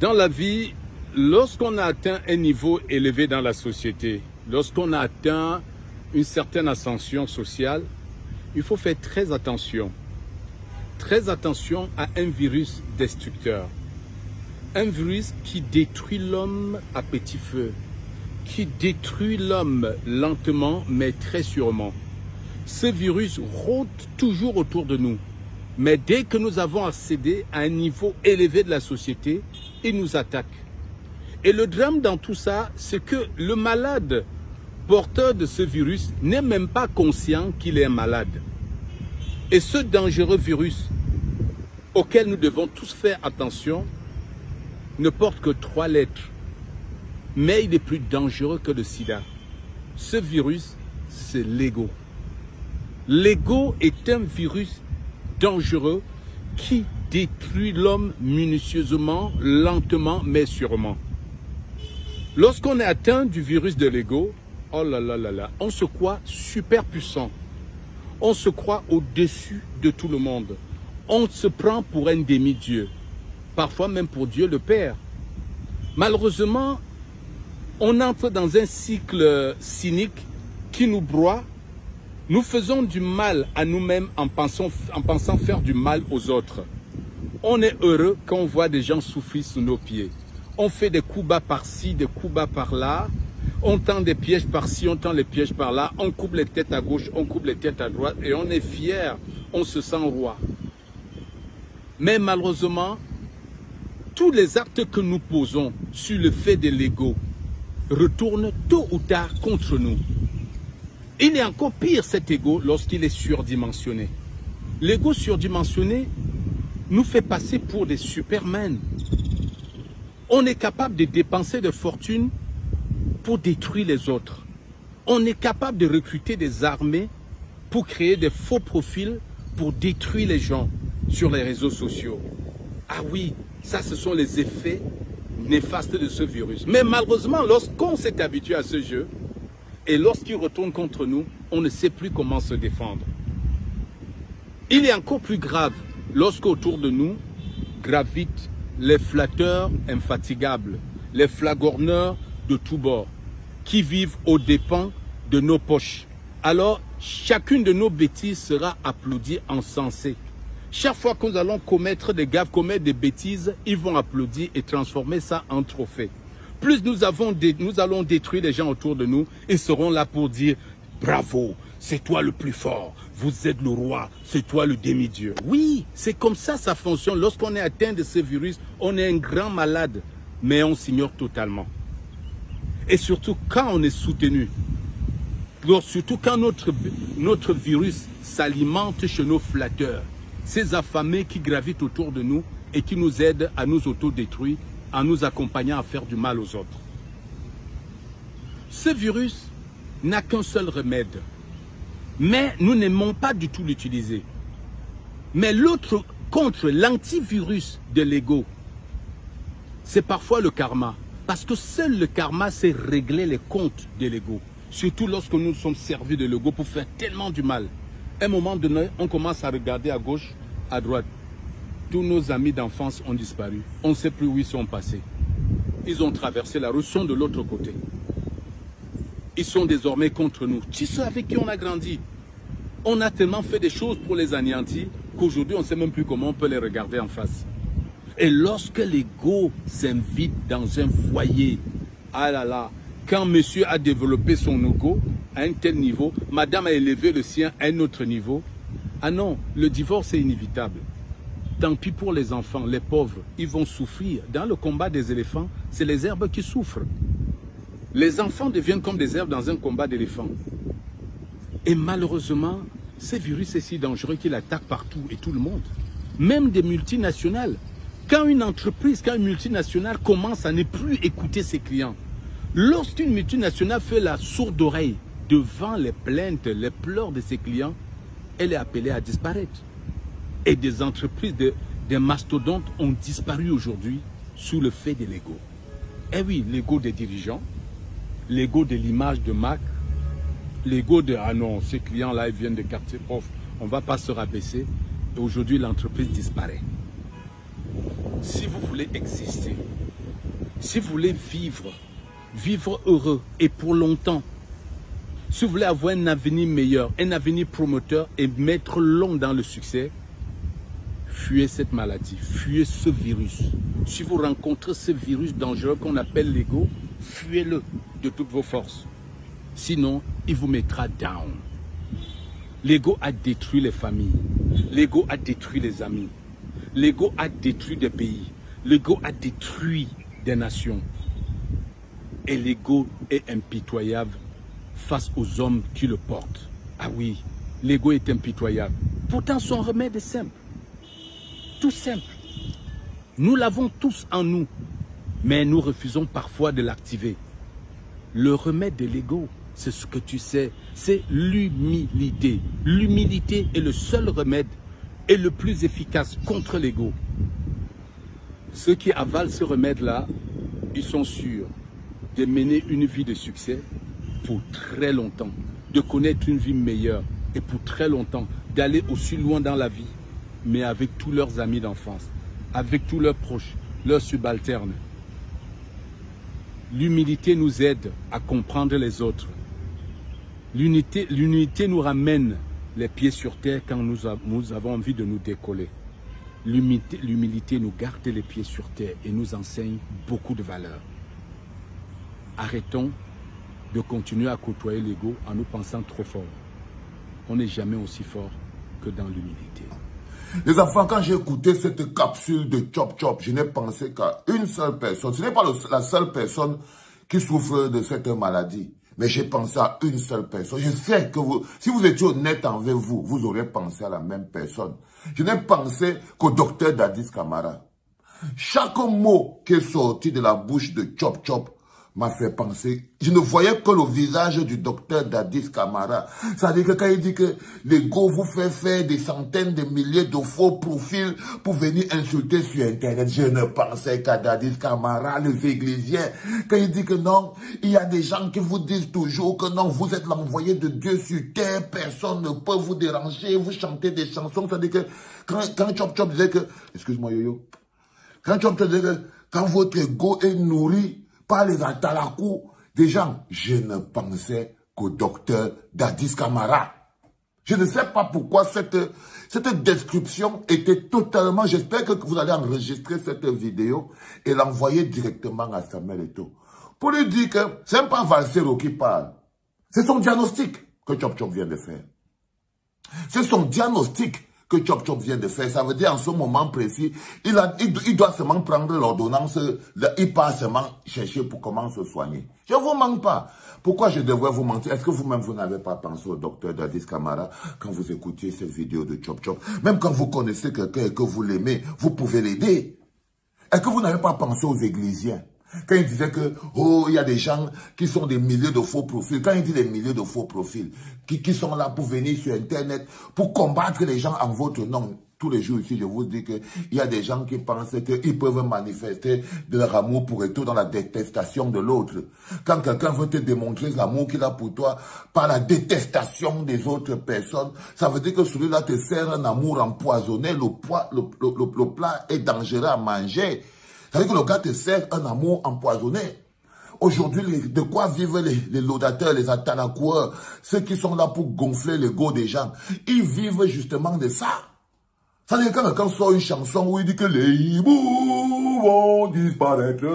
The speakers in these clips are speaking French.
Dans la vie, lorsqu'on a atteint un niveau élevé dans la société, lorsqu'on a atteint une certaine ascension sociale, il faut faire très attention à un virus destructeur. Un virus qui détruit l'homme à petit feu, qui détruit l'homme lentement mais très sûrement. Ce virus rôde toujours autour de nous. Mais dès que nous avons accédé à un niveau élevé de la société, il nous attaque. Et le drame dans tout ça, c'est que le malade porteur de ce virus n'est même pas conscient qu'il est malade. Et ce dangereux virus auquel nous devons tous faire attention ne porte que 3 lettres. Mais il est plus dangereux que le sida. Ce virus, c'est l'ego. L'ego est un virus dangereux qui détruit l'homme minutieusement, lentement, mais sûrement. Lorsqu'on est atteint du virus de l'ego, oh là là là là, on se croit super puissant. On se croit au-dessus de tout le monde. On se prend pour un demi-dieu, parfois même pour Dieu le Père. Malheureusement, on entre dans un cycle cynique qui nous broie. Nous faisons du mal à nous-mêmes en pensant faire du mal aux autres. On est heureux quand on voit des gens souffrir sous nos pieds. On fait des coups bas par-ci, des coups bas par-là. On tend des pièges par-ci, on tend les pièges par-là. On coupe les têtes à gauche, on coupe les têtes à droite. Et on est fier, on se sent roi. Mais malheureusement, tous les actes que nous posons sur le fait de l'ego retournent tôt ou tard contre nous. Il est encore pire cet ego lorsqu'il est surdimensionné. L'ego surdimensionné nous fait passer pour des supermen. On est capable de dépenser des fortunes pour détruire les autres. On est capable de recruter des armées pour créer des faux profils pour détruire les gens sur les réseaux sociaux. Ah oui, ça ce sont les effets néfastes de ce virus. Mais malheureusement, lorsqu'on s'est habitué à ce jeu, et lorsqu'il retourne contre nous, on ne sait plus comment se défendre. Il est encore plus grave lorsqu'autour de nous gravitent les flatteurs infatigables, les flagorneurs de tous bords, qui vivent aux dépens de nos poches. Alors, chacune de nos bêtises sera applaudie, encensée. Chaque fois que nous allons commettre des gaffes, commettre des bêtises, ils vont applaudir et transformer ça en trophée. Plus nous allons détruire les gens autour de nous, ils seront là pour dire « Bravo, c'est toi le plus fort, vous êtes le roi, c'est toi le demi-dieu. » Oui, c'est comme ça ça fonctionne. Lorsqu'on est atteint de ce virus, on est un grand malade, mais on s'ignore totalement. Et surtout quand on est soutenu, surtout quand notre virus s'alimente chez nos flatteurs, ces affamés qui gravitent autour de nous et qui nous aident à nous autodétruire, en nous accompagnant à faire du mal aux autres. Ce virus n'a qu'un seul remède, mais nous n'aimons pas du tout l'utiliser. Mais l'autre contre l'antivirus de l'ego, c'est parfois le karma. Parce que seul le karma sait régler les comptes de l'ego. Surtout lorsque nous sommes servis de l'ego pour faire tellement du mal. À un moment donné, on commence à regarder à gauche, à droite. Tous nos amis d'enfance ont disparu. On ne sait plus où ils sont passés. Ils ont traversé la rue, sont de l'autre côté. Ils sont désormais contre nous. Tu sais avec qui on a grandi. On a tellement fait des choses pour les anéantir qu'aujourd'hui on ne sait même plus comment on peut les regarder en face. Et lorsque l'ego s'invite dans un foyer, ah là là, quand monsieur a développé son ego à un tel niveau, madame a élevé le sien à un autre niveau, ah non, le divorce est inévitable. Tant pis pour les enfants, les pauvres, ils vont souffrir. Dans le combat des éléphants, c'est les herbes qui souffrent. Les enfants deviennent comme des herbes dans un combat d'éléphants. Et malheureusement, ce virus est si dangereux qu'il attaque partout et tout le monde. Même des multinationales. Quand une entreprise, quand une multinationale commence à ne plus écouter ses clients, lorsqu'une multinationale fait la sourde oreille devant les plaintes, les pleurs de ses clients, elle est appelée à disparaître. Et des entreprises, des mastodontes ont disparu aujourd'hui sous le fait de l'ego. Eh oui, l'ego des dirigeants, l'ego de l'image de marque, l'ego de « ah non, ces clients-là, ils viennent de quartier pauvre, on ne va pas se rabaisser ». Et aujourd'hui, l'entreprise disparaît. Si vous voulez exister, Si vous voulez vivre heureux et pour longtemps, si vous voulez avoir un avenir meilleur, un avenir promoteur et mettre long dans le succès, fuyez cette maladie, fuyez ce virus. Si vous rencontrez ce virus dangereux qu'on appelle l'ego, fuyez-le de toutes vos forces. Sinon, il vous mettra down. L'ego a détruit les familles. L'ego a détruit les amis. L'ego a détruit des pays. L'ego a détruit des nations. Et l'ego est impitoyable face aux hommes qui le portent. Ah oui, l'ego est impitoyable. Pourtant, son remède est simple. Tout simple. Nous l'avons tous en nous, mais nous refusons parfois de l'activer. Le remède de l'ego, c'est ce que tu sais, c'est l'humilité. L'humilité est le seul remède et le plus efficace contre l'ego. Ceux qui avalent ce remède-là, ils sont sûrs de mener une vie de succès pour très longtemps, de connaître une vie meilleure et pour très longtemps, d'aller aussi loin dans la vie, mais avec tous leurs amis d'enfance, avec tous leurs proches, leurs subalternes. L'humilité nous aide à comprendre les autres. L'unité nous ramène les pieds sur terre quand nous avons envie de nous décoller. L'humilité nous garde les pieds sur terre et nous enseigne beaucoup de valeurs. Arrêtons de continuer à côtoyer l'ego en nous pensant trop fort. On n'est jamais aussi fort que dans l'humilité. Les enfants, quand j'ai écouté cette capsule de Chop Chop, je n'ai pensé qu'à une seule personne. Ce n'est pas la seule personne qui souffre de cette maladie. Mais j'ai pensé à une seule personne. Je sais que si vous étiez honnête envers vous, vous auriez pensé à la même personne. Je n'ai pensé qu'au docteur Dadis Camara. Chaque mot qui est sorti de la bouche de Chop Chop m'a fait penser. Je ne voyais que le visage du docteur Dadis Camara. C'est-à-dire que quand il dit que l'ego vous fait faire des centaines de milliers de faux profils pour venir insulter sur Internet, je ne pensais qu'à Dadis Camara, les églisiens. Quand il dit que non, il y a des gens qui vous disent toujours que non, vous êtes l'envoyé de Dieu sur terre, personne ne peut vous déranger, vous chantez des chansons. C'est-à-dire que quand Chop Chop disait que, excuse-moi Yo-Yo, quand Chop Chop disait que quand votre ego est nourri par les atalakou des gens, je ne pensais qu'au docteur Dadis Camara. Je ne sais pas pourquoi cette description était totalement... J'espère que vous allez enregistrer cette vidéo et l'envoyer directement à Samuel Eto'o. Pour lui dire que ce n'est pas Valsero qui parle. C'est son diagnostic que Chop Chop vient de faire. C'est son diagnostic que Chop Chop vient de faire. Ça veut dire en ce moment précis, il doit seulement prendre l'ordonnance, il part seulement chercher pour comment se soigner. Je ne vous manque pas. Pourquoi je devrais vous mentir? Est-ce que vous-même, vous n'avez pas pensé au docteur Dadis Camara quand vous écoutiez cette vidéo de Chop Chop? Même quand vous connaissez quelqu'un et que vous l'aimez, vous pouvez l'aider. Est-ce que vous n'avez pas pensé aux églisiens? Quand il disait que, oh, il y a des gens qui sont des milliers de faux profils. Quand il dit des milliers de faux profils, qui sont là pour venir sur Internet, pour combattre les gens en votre nom. Tous les jours ici, je vous dis qu'il y a des gens qui pensent qu'ils peuvent manifester de leur amour pour eux dans la détestation de l'autre. Quand quelqu'un veut te démontrer l'amour qu'il a pour toi par la détestation des autres personnes, ça veut dire que celui-là te sert un amour empoisonné. Le plat est dangereux à manger. Ça veut dire que le gars te sert un amour empoisonné. Aujourd'hui, de quoi vivent les laudateurs, les atalakoueurs, ceux qui sont là pour gonfler l'ego des gens? Ils vivent justement de ça. Ça veut dire que quand quelqu'un sort une chanson où il dit que les hiboux vont disparaître,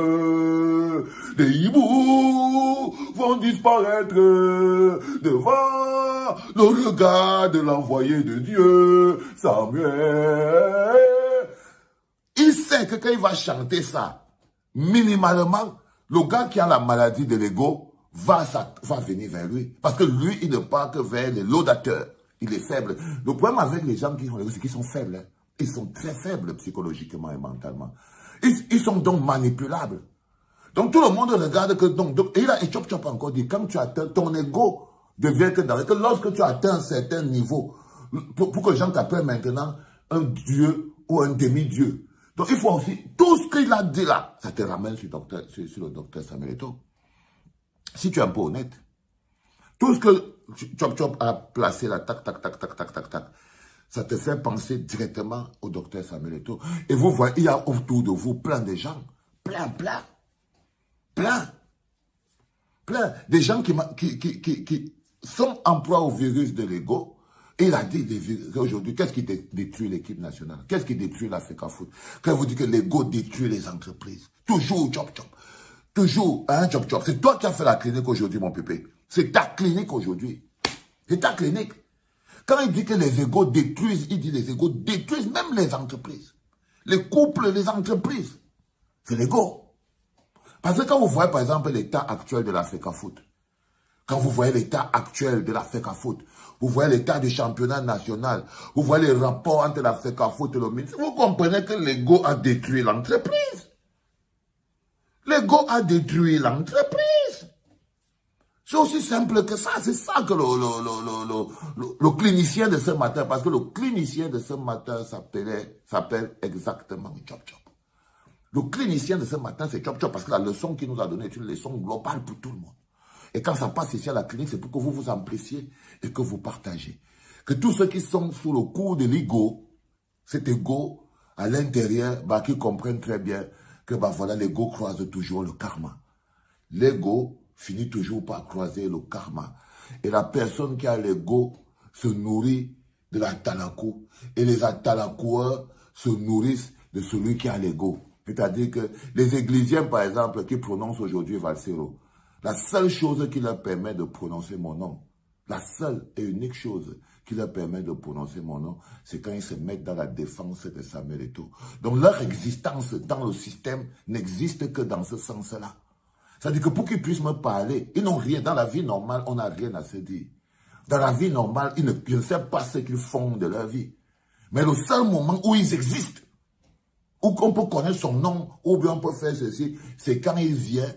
les hiboux vont disparaître devant le regard de l'envoyé de Dieu, Samuel. Il sait que quand il va chanter ça, minimalement, le gars qui a la maladie de l'ego va venir vers lui. Parce que lui, il ne part que vers les laudateurs. Il est faible. Le problème avec les gens qui ont l'ego, c'est qu'ils sont faibles. Hein. Ils sont très faibles psychologiquement et mentalement. Ils sont donc manipulables. Donc tout le monde regarde que... Et Chop Chop encore dit, quand tu atteins ton ego, devient que lorsque tu atteins un certain niveau, pour que les gens t'appellent maintenant un dieu ou un demi-dieu. Donc, il faut aussi, tout ce qu'il a dit là, ça te ramène sur le docteur Samuel Eto'o. Si tu es un peu honnête, tout ce que Chop Chop a placé là, tac, ça te fait penser directement au docteur Samuel Eto'o. Et vous voyez, il y a autour de vous plein de gens, plein. Plein. Plein. Des gens qui sont en proie au virus de l'ego. Et il a dit qu'aujourd'hui, qu'est-ce qui détruit l'équipe nationale? Qu'est-ce qui détruit l'Africa Foot? Quand vous dites que l'ego détruit les entreprises. Toujours chop chop. Toujours un chop chop. C'est toi qui as fait la clinique aujourd'hui, mon pépé. C'est ta clinique aujourd'hui. C'est ta clinique. Quand il dit que les égos détruisent, il dit les égos détruisent même les entreprises. Les couples, les entreprises. C'est l'ego. Parce que quand vous voyez par exemple l'état actuel de l'Africa Foot, quand vous voyez l'état actuel de l'Africa Foot, vous voyez l'état du championnat national, vous voyez les rapports entre l'Africa Foot et le ministre, vous comprenez que l'ego a détruit l'entreprise. L'ego a détruit l'entreprise. C'est aussi simple que ça. C'est ça que le clinicien de ce matin, parce que le clinicien de ce matin s'appelle exactement Chop Chop. Le clinicien de ce matin, c'est Chop Chop, parce que la leçon qu'il nous a donnée est une leçon globale pour tout le monde. Et quand ça passe ici à la clinique, c'est pour que vous vous amplifiez et que vous partagez. Que tous ceux qui sont sous le coup de l'ego, cet ego à l'intérieur, qu'ils comprennent très bien que voilà, l'ego croise toujours le karma. L'ego finit toujours par croiser le karma. Et la personne qui a l'ego se nourrit de la talakou. Et les atalakoueurs se nourrissent de celui qui a l'ego. C'est-à-dire que les églisiens, par exemple, qui prononcent aujourd'hui Valsero, la seule chose qui leur permet de prononcer mon nom, la seule et unique chose qui leur permet de prononcer mon nom, c'est quand ils se mettent dans la défense de Samuel Eto'o. Donc leur existence dans le système n'existe que dans ce sens-là. C'est-à-dire que pour qu'ils puissent me parler, ils n'ont rien. Dans la vie normale, on n'a rien à se dire. Dans la vie normale, ils ne savent pas ce qu'ils font de leur vie. Mais le seul moment où ils existent, où on peut connaître son nom, ou bien on peut faire ceci, c'est quand il vient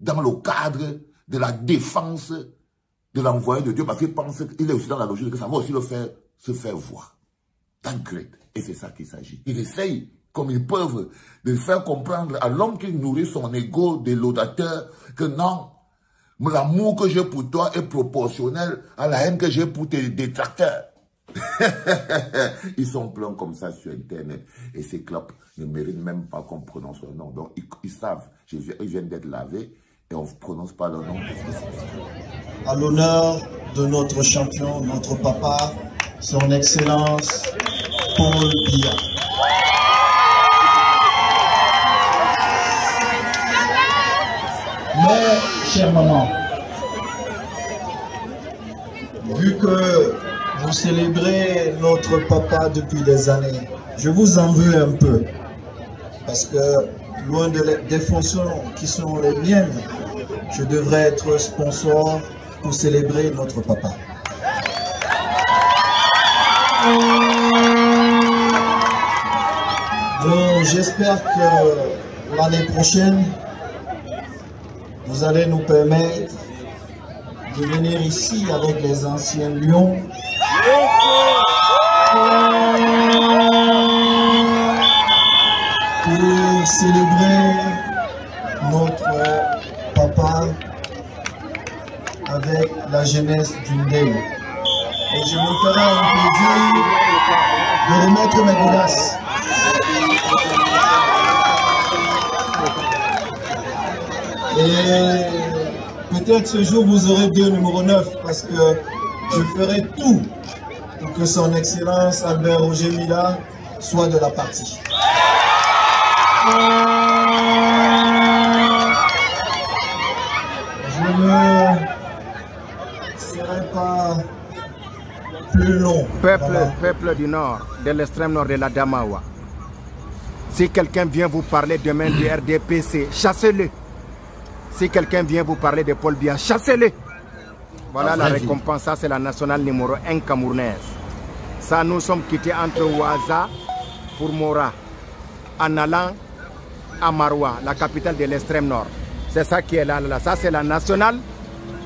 dans le cadre de la défense de l'envoyé de Dieu, parce qu'il pense qu'il est aussi dans la logique que ça va aussi se faire voir. T'inquiète. Et c'est ça qu'il s'agit. Ils essayent, comme ils peuvent, de faire comprendre à l'homme qui nourrit son ego de laudateur que non, l'amour que j'ai pour toi est proportionnel à la haine que j'ai pour tes détracteurs. Ils sont pleins comme ça sur Internet. Et ces clopes ne méritent même pas qu'on prononce leur nom. Donc, ils savent, ils viennent d'être lavés et on ne prononce pas leur nom. À l'honneur de notre champion, notre papa, son Excellence Paul Biya. Mais, chère maman, vu que vous célébrez notre papa depuis des années, je vous en veux un peu. Parce que, loin des fonctions qui sont les miennes, je devrais être sponsor pour célébrer notre papa. Donc, j'espère que l'année prochaine, vous allez nous permettre de venir ici avec les anciens lions pour célébrer notre papa avec la jeunesse du Ndéo. Et je me ferai un plaisir de remettre mes godasses. Et peut-être ce jour vous aurez deux numéro 9 parce que je ferai tout pour que son Excellence Albert Roger Mila soit de la partie. Je ne serai pas plus long. Peuple du Nord, de l'extrême nord de la Damawa. Si quelqu'un vient vous parler demain du RDPC, chassez-le. Si quelqu'un vient vous parler de Paul Biya, chassez-le. Voilà la récompense, ça c'est la nationale numéro 1 camerounaise. Ça, nous sommes quittés entre Ouaza pour Mora, en allant à Maroua, la capitale de l'extrême nord. C'est ça qui est là. Ça c'est la nationale,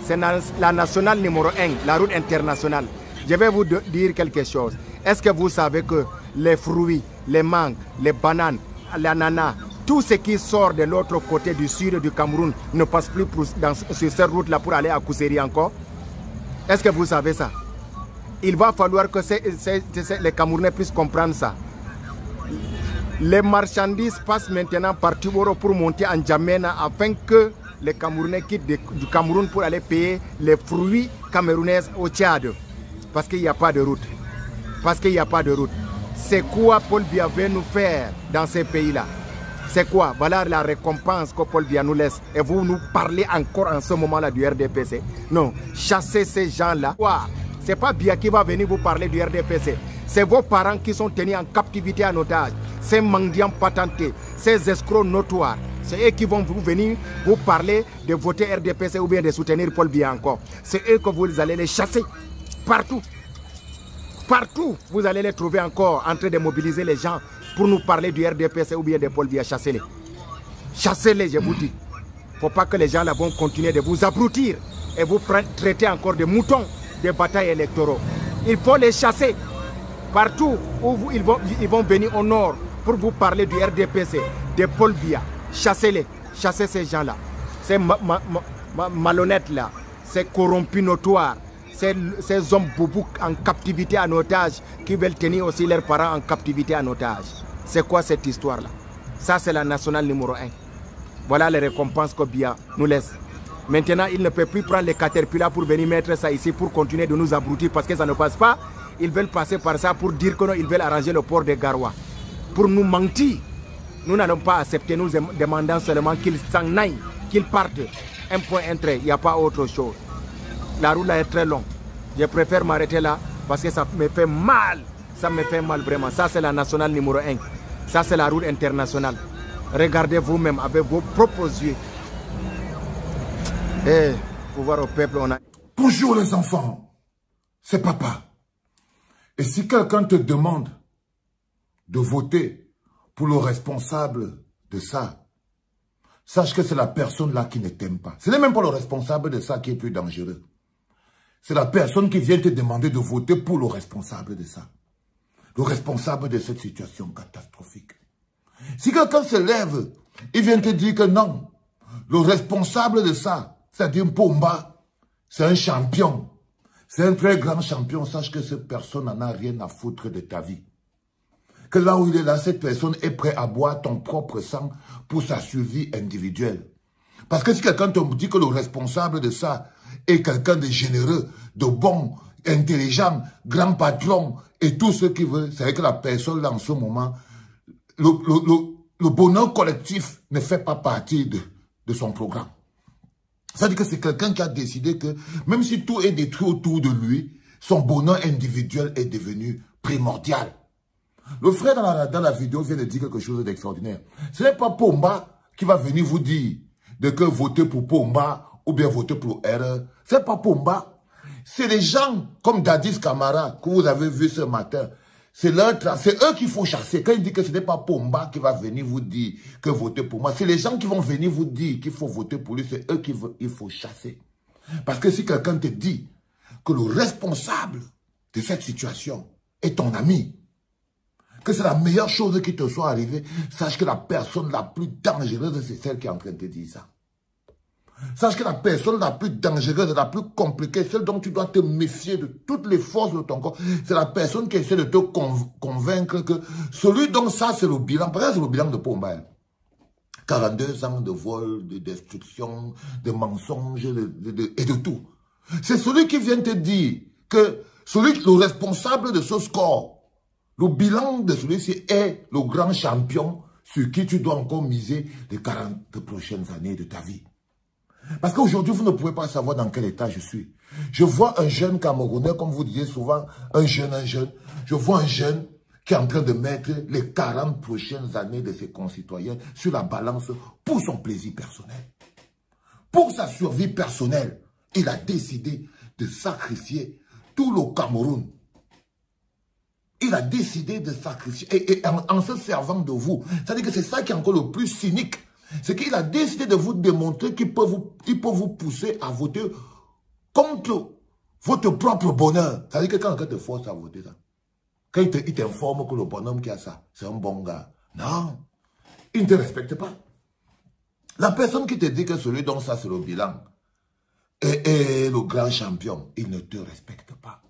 c'est la nationale numéro 1, la route internationale. Je vais vous dire quelque chose. Est-ce que vous savez que les fruits, les mangues, les bananes, l'ananas, tout ce qui sort de l'autre côté du sud du Cameroun ne passe plus sur cette route-là pour aller à Kousséri encore? Est-ce que vous savez ça? Il va falloir que les Camerounais puissent comprendre ça. Les marchandises passent maintenant par Tiboro pour monter en Djamena afin que les Camerounais quittent du Cameroun pour aller payer les fruits camerounais au Tchad. Parce qu'il n'y a pas de route. Parce qu'il n'y a pas de route. C'est quoi Paul Biya veut nous faire dans ces pays-là? C'est quoi? Voilà la récompense que Paul Biya nous laisse. Et vous nous parlez encore en ce moment-là du RDPC. Non, chassez ces gens-là. Ce n'est pas Biya qui va venir vous parler du RDPC. C'est vos parents qui sont tenus en captivité en otage. Ces mendiants patentés, ces escrocs notoires. C'est eux qui vont venir vous parler de voter RDPC ou bien de soutenir Paul Biya encore. C'est eux que vous allez les chasser partout. Partout, vous allez les trouver encore en train de mobiliser les gens pour nous parler du RDPC ou bien de Paul Biya. Chassez-les. Chassez-les, je vous dis. Il ne faut pas que les gens là vont continuer de vous abrutir et vous traiter encore de moutons des batailles électoraux. Il faut les chasser. Partout où ils vont venir au nord pour vous parler du RDPC, de Paul Biya. Chassez-les. Chassez ces gens-là. Ces malhonnêtes là. Ces corrompus notoires. Ces hommes boubous en captivité en otage qui veulent tenir aussi leurs parents en captivité en otage. C'est quoi cette histoire-là? Ça, c'est la nationale numéro 1. Voilà les récompenses que Biya nous laisse. Maintenant, il ne peut plus prendre les caterpillars pour venir mettre ça ici pour continuer de nous abrutir parce que ça ne passe pas. Ils veulent passer par ça pour dire qu'ils veulent arranger le port de Garoua. Pour nous mentir. Nous n'allons pas accepter, nous demandons seulement qu'ils s'en aillent, qu'ils partent. Un point, un trait, il n'y a pas autre chose. La route là est très longue. Je préfère m'arrêter là parce que ça me fait mal. Ça me fait mal vraiment. Ça c'est la nationale numéro 1. Ça c'est la route internationale. Regardez vous-même avec vos propres yeux. Et pouvoir au peuple, on a... Bonjour les enfants. C'est papa. Et si quelqu'un te demande de voter pour le responsable de ça, sache que c'est la personne là qui ne t'aime pas. Ce n'est même pas le responsable de ça qui est plus dangereux. C'est la personne qui vient te demander de voter pour le responsable de ça. Le responsable de cette situation catastrophique. Si quelqu'un se lève, il vient te dire que non, le responsable de ça, c'est-à-dire Pomba, c'est un champion. C'est un très grand champion. Sache que cette personne n'en a rien à foutre de ta vie. Que là où il est là, cette personne est prête à boire ton propre sang pour sa survie individuelle. Parce que si quelqu'un te dit que le responsable de ça est quelqu'un de généreux, de bon, intelligent, grand patron et tout ce qu'il veut, c'est que la personne là en ce moment, le bonheur collectif ne fait pas partie de son programme. Ça veut dire que c'est quelqu'un qui a décidé que même si tout est détruit autour de lui, son bonheur individuel est devenu primordial. Le frère dans la vidéo vient de dire quelque chose d'extraordinaire. Ce n'est pas Pomba qui va venir vous dire de que voter pour Pomba ou bien voter pour R. Ce n'est pas Pomba. C'est les gens comme Dadis Camara que vous avez vu ce matin. C'est eux qu'il faut chasser. Quand il dit que ce n'est pas Pomba qui va venir vous dire que voter pour moi, c'est les gens qui vont venir vous dire qu'il faut voter pour lui. C'est eux qu'il faut chasser. Parce que si quelqu'un te dit que le responsable de cette situation est ton ami, que c'est la meilleure chose qui te soit arrivée, sache que la personne la plus dangereuse, c'est celle qui est en train de te dire ça. Sache que la personne la plus dangereuse, la plus compliquée, celle dont tu dois te méfier de toutes les forces de ton corps, c'est la personne qui essaie de te convaincre que celui dont ça, c'est le bilan. Par exemple, c'est le bilan de Pomba. 42 ans de vol, de destruction, de mensonges et de tout. C'est celui qui vient te dire que le responsable de ce score, le bilan de celui-ci est le grand champion sur qui tu dois encore miser les 40 prochaines années de ta vie. Parce qu'aujourd'hui, vous ne pouvez pas savoir dans quel état je suis. Je vois un jeune Camerounais, comme vous disiez souvent, un jeune. Je vois un jeune qui est en train de mettre les 40 prochaines années de ses concitoyens sur la balance pour son plaisir personnel. Pour sa survie personnelle, il a décidé de sacrifier tout le Cameroun. Il a décidé de sacrifier, et en se servant de vous. C'est-à-dire que c'est ça qui est encore le plus cynique. C'est qu'il a décidé de vous démontrer qu'il peut vous pousser à voter contre votre propre bonheur. C'est-à-dire que quand quelqu'un te force à voter ça, quand il t'informe que le bonhomme qui a ça, c'est un bon gars. Non, il ne te respecte pas. La personne qui te dit que celui dont ça c'est le bilan est le grand champion, il ne te respecte pas.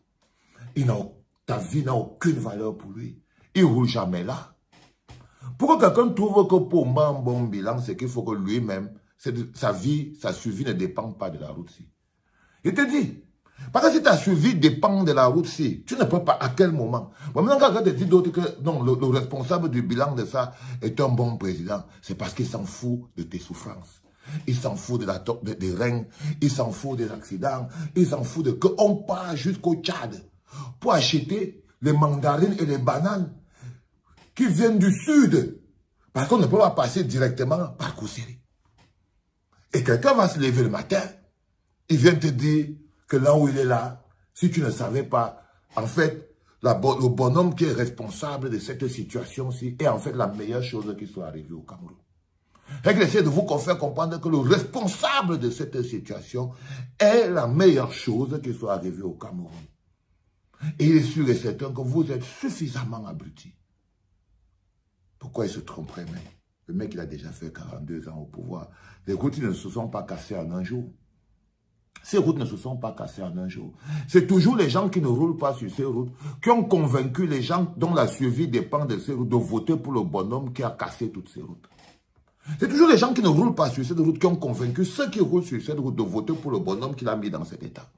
Ta vie n'a aucune valeur pour lui. Il ne roule jamais là. Pour que quelqu'un trouve que Pomba a un bon bilan, c'est qu'il faut que lui-même sa vie, sa survie ne dépend pas de la route-ci. Je te dis, parce que si ta survie dépend de la route-ci, tu ne peux pas, à quel moment? Maintenant, quand quelqu'un te dit d'autres que non, le responsable du bilan de ça est un bon président, c'est parce qu'il s'en fout de tes souffrances. Il s'en fout des reins, il s'en fout des accidents, il s'en fout de qu'on part jusqu'au Tchad pour acheter les mandarines et les bananes qui viennent du sud. Parce qu'on ne peut pas passer directement par Koussiri. Et quelqu'un va se lever le matin, il vient te dire que là où il est là, si tu ne savais pas, en fait, le bonhomme qui est responsable de cette situation-ci est en fait la meilleure chose qui soit arrivée au Cameroun. Et j'essaie de vous faire comprendre que le responsable de cette situation est la meilleure chose qui soit arrivée au Cameroun. Et il est sûr et certain que vous êtes suffisamment abrutis. Pourquoi il se tromperait même? Le mec, il a déjà fait 42 ans au pouvoir. Les routes ne se sont pas cassées en un jour. Ces routes ne se sont pas cassées en un jour. C'est toujours les gens qui ne roulent pas sur ces routes qui ont convaincu les gens dont la survie dépend de ces routes de voter pour le bonhomme qui a cassé toutes ces routes. C'est toujours les gens qui ne roulent pas sur cette route qui ont convaincu ceux qui roulent sur cette route de voter pour le bonhomme qui l'a mis dans cet état.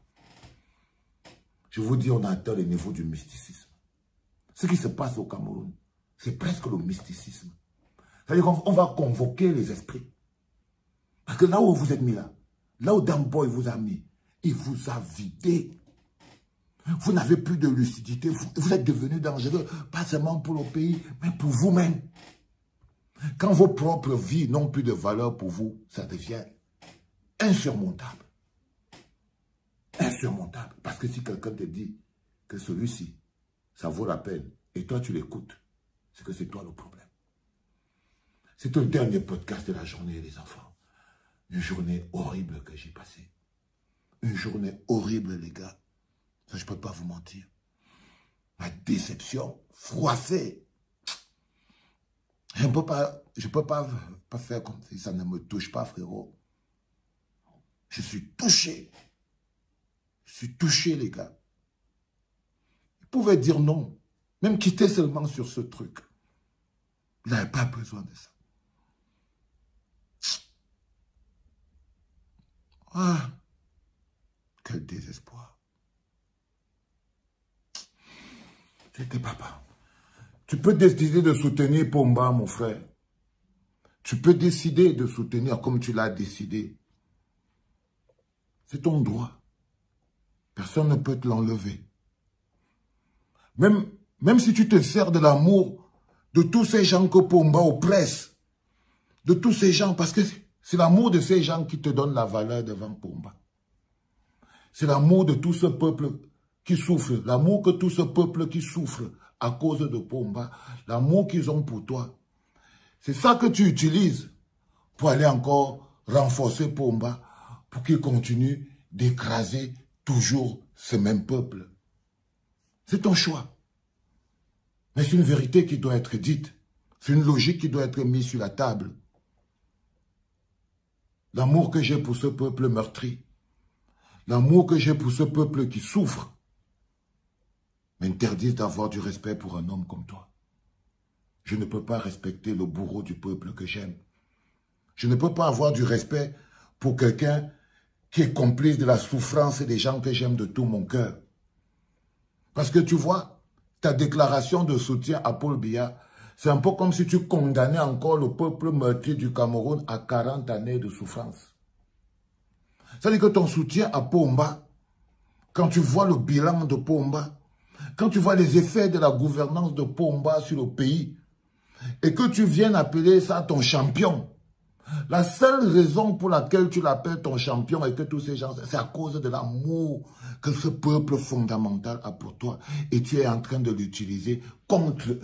Je vous dis, on a atteint le niveau du mysticisme. Ce qui se passe au Cameroun, c'est presque le mysticisme. C'est-à-dire qu'on va convoquer les esprits. Parce que là où vous êtes mis là où Damboy vous a mis, il vous a vidé. Vous n'avez plus de lucidité, vous êtes devenu dangereux, pas seulement pour le pays, mais pour vous-même. Quand vos propres vies n'ont plus de valeur pour vous, ça devient insurmontable. Insurmontable. Parce que si quelqu'un te dit que celui-ci, ça vaut la peine, et toi tu l'écoutes, c'est que c'est toi le problème. C'est le dernier podcast de la journée, les enfants. Une journée horrible que j'ai passée. Une journée horrible, les gars. Ça, je ne peux pas vous mentir. Ma déception, froissée. Je ne peux pas faire comme si ça ne me touche pas, frérot. Je suis touché. Je suis touché, les gars. Il pouvait dire non. Même quitter seulement sur ce truc. Il n'avait pas besoin de ça. Ah, quel désespoir. C'était papa. Tu peux décider de soutenir Pomba, mon frère. Tu peux décider de soutenir comme tu l'as décidé. C'est ton droit. Personne ne peut te l'enlever. Même si tu te sers de l'amour de tous ces gens que Pomba oppresse, de tous ces gens, parce que c'est l'amour de ces gens qui te donne la valeur devant Pomba. C'est l'amour de tout ce peuple qui souffre, l'amour que tout ce peuple qui souffre à cause de Pomba, l'amour qu'ils ont pour toi. C'est ça que tu utilises pour aller encore renforcer Pomba, pour qu'il continue d'écraser toujours ce même peuple. C'est ton choix. Mais c'est une vérité qui doit être dite. C'est une logique qui doit être mise sur la table. L'amour que j'ai pour ce peuple meurtri, l'amour que j'ai pour ce peuple qui souffre, m'interdisent d'avoir du respect pour un homme comme toi. Je ne peux pas respecter le bourreau du peuple que j'aime. Je ne peux pas avoir du respect pour quelqu'un qui est complice de la souffrance des gens que j'aime de tout mon cœur. Parce que tu vois, ta déclaration de soutien à Paul Biya, c'est un peu comme si tu condamnais encore le peuple meurtri du Cameroun à 40 années de souffrance. C'est-à-dire que ton soutien à Pomba, quand tu vois le bilan de Pomba, quand tu vois les effets de la gouvernance de Pomba sur le pays, et que tu viennes appeler ça ton champion, la seule raison pour laquelle tu l'appelles ton champion et que tous ces gens, c'est à cause de l'amour que ce peuple fondamental a pour toi. Et tu es en train de l'utiliser contre eux.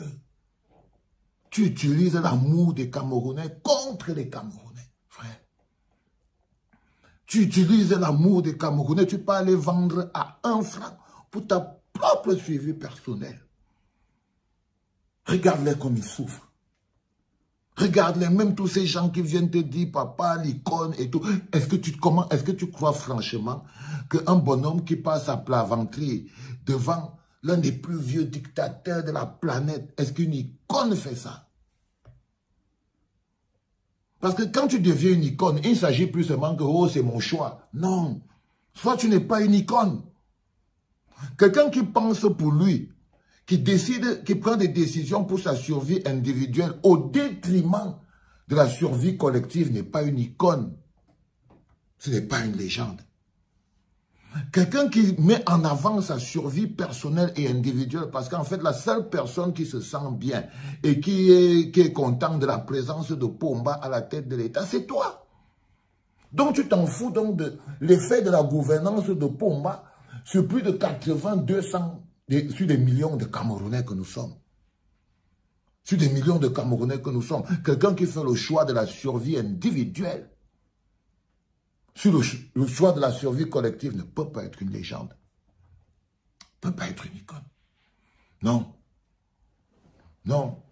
Tu utilises l'amour des Camerounais contre les Camerounais, frère. Tu utilises l'amour des Camerounais, tu peux aller vendre à 1 franc pour ta propre suivi personnel. Regarde-les comme ils souffrent. Regarde-les, même tous ces gens qui viennent te dire, papa, l'icône et tout. Est-ce que tu crois franchement qu'un bonhomme qui passe à plat ventrier devant l'un des plus vieux dictateurs de la planète, est-ce qu'une icône fait ça? Parce que quand tu deviens une icône, il ne s'agit plus seulement que « oh, c'est mon choix ». Non. Soit tu n'es pas une icône. Quelqu'un qui pense pour lui, qui décide, qui prend des décisions pour sa survie individuelle au détriment de la survie collective n'est pas une icône. Ce n'est pas une légende. Quelqu'un qui met en avant sa survie personnelle et individuelle, parce qu'en fait, la seule personne qui se sent bien et qui est content de la présence de Pomba à la tête de l'État, c'est toi. Donc, tu t'en fous donc de l'effet de la gouvernance de Pomba sur plus de 80, 200, sur des millions de Camerounais que nous sommes. Sur des millions de Camerounais que nous sommes. Quelqu'un qui fait le choix de la survie individuelle. Sur le choix de la survie collective ne peut pas être une légende. Ne peut pas être une icône. Non. Non.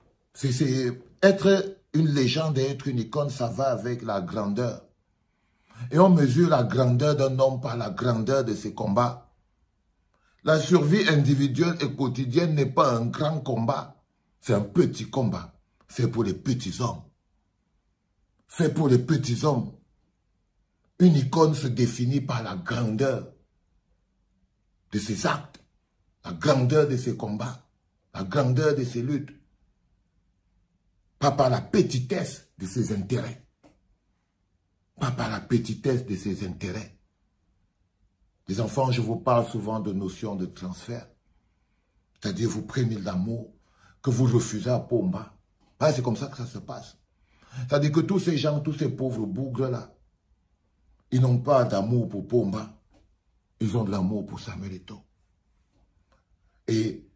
Être une légende et être une icône, ça va avec la grandeur. Et on mesure la grandeur d'un homme par la grandeur de ses combats. La survie individuelle et quotidienne n'est pas un grand combat. C'est un petit combat. Fait pour les petits hommes. Fait pour les petits hommes. Une icône se définit par la grandeur de ses actes, la grandeur de ses combats, la grandeur de ses luttes, pas par la petitesse de ses intérêts, pas par la petitesse de ses intérêts. Les enfants, je vous parle souvent de notion de transfert, c'est-à-dire vous prenez l'amour que vous refusez à Pomba. Ah, c'est comme ça que ça se passe. C'est-à-dire que tous ces gens, tous ces pauvres bougres-là, ils n'ont pas d'amour pour Pomba. Ils ont de l'amour pour Samuel Eto'o. Et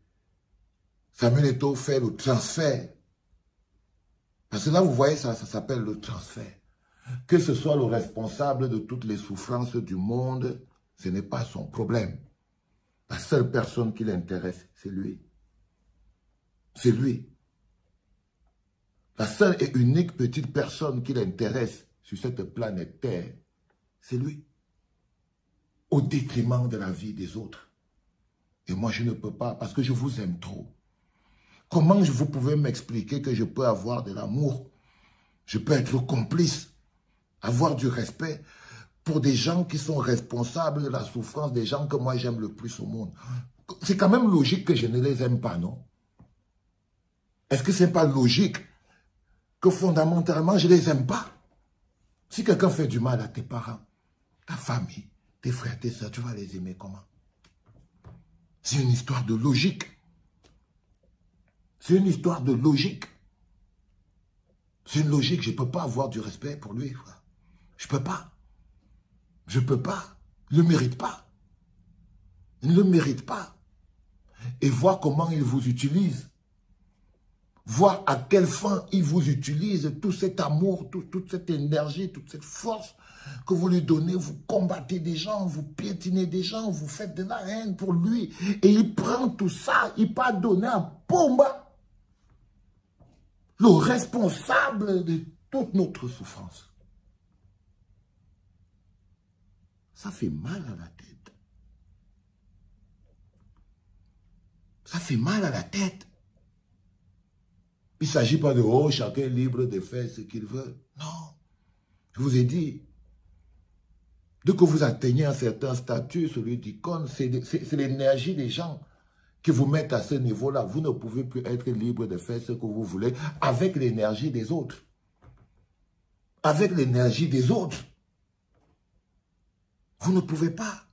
Samuel Eto'o fait le transfert. Parce que là, vous voyez, ça s'appelle le transfert. Que ce soit le responsable de toutes les souffrances du monde, ce n'est pas son problème. La seule personne qui l'intéresse, c'est lui. C'est lui. La seule et unique petite personne qui l'intéresse sur cette planète Terre, c'est lui. Au détriment de la vie des autres. Et moi, je ne peux pas, parce que je vous aime trop. Comment vous pouvez m'expliquer que je peux avoir de l'amour? Je peux être complice, avoir du respect pour des gens qui sont responsables de la souffrance des gens que moi j'aime le plus au monde. C'est quand même logique que je ne les aime pas, non? Est-ce que ce n'est pas logique que fondamentalement je ne les aime pas? Si quelqu'un fait du mal à tes parents, ta famille, tes frères, tes soeurs, tu vas les aimer comment? C'est une histoire de logique. C'est une histoire de logique. C'est une logique. Je ne peux pas avoir du respect pour lui, frère. Je ne peux pas. Je ne peux pas. Il ne le mérite pas. Il ne le mérite pas. Et voir comment il vous utilise. Voir à quelle fin il vous utilise tout cet amour, toute cette énergie, toute cette force que vous lui donnez. Vous combattez des gens, vous piétinez des gens, vous faites de la haine pour lui. Et il prend tout ça, il part donner à Pomba, le responsable de toute notre souffrance. Ça fait mal à la tête. Ça fait mal à la tête. Il ne s'agit pas de « oh, chacun est libre de faire ce qu'il veut ». Non. Je vous ai dit, dès que vous atteignez un certain statut, celui d'icône, c'est l'énergie des gens qui vous mettent à ce niveau-là. Vous ne pouvez plus être libre de faire ce que vous voulez avec l'énergie des autres. Avec l'énergie des autres. Vous ne pouvez pas.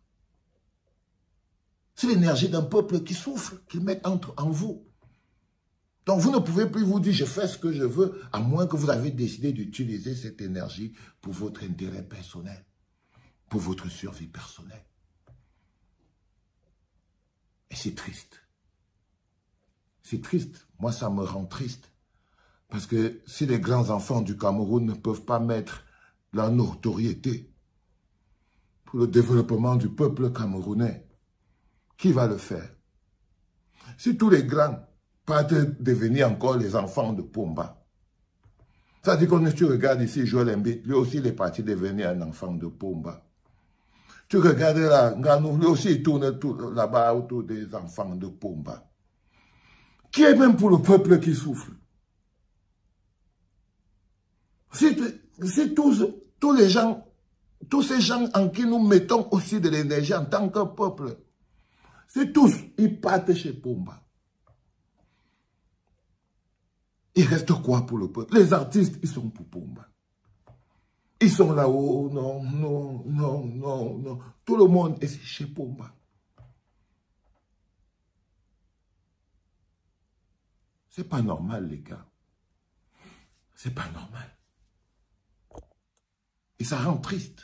C'est l'énergie d'un peuple qui souffre, qu'ils mettent en vous. Donc vous ne pouvez plus vous dire, je fais ce que je veux, à moins que vous avez décidé d'utiliser cette énergie pour votre intérêt personnel, pour votre survie personnelle. Et c'est triste. C'est triste. Moi, ça me rend triste. Parce que si les grands enfants du Cameroun ne peuvent pas mettre la notoriété pour le développement du peuple camerounais, qui va le faire? Si tous les grands partent devenir encore les enfants de Pomba. Ça dit que tu regardes ici Joël Embiid, lui aussi il est parti devenir un enfant de Pomba. Tu regardes là, Nganou, lui aussi il tourne là-bas autour des enfants de Pomba. Qui est même pour le peuple qui souffre? si tous les gens, tous ces gens en qui nous mettons aussi de l'énergie en tant que peuple, si tous, ils partent chez Pomba, il reste quoi pour le peuple? Les artistes, ils sont pour Pomba. Ils sont là-haut, non, non, non, non, non. Tout le monde est chez Pomba. C'est pas normal, les gars. C'est pas normal. Et ça rend triste.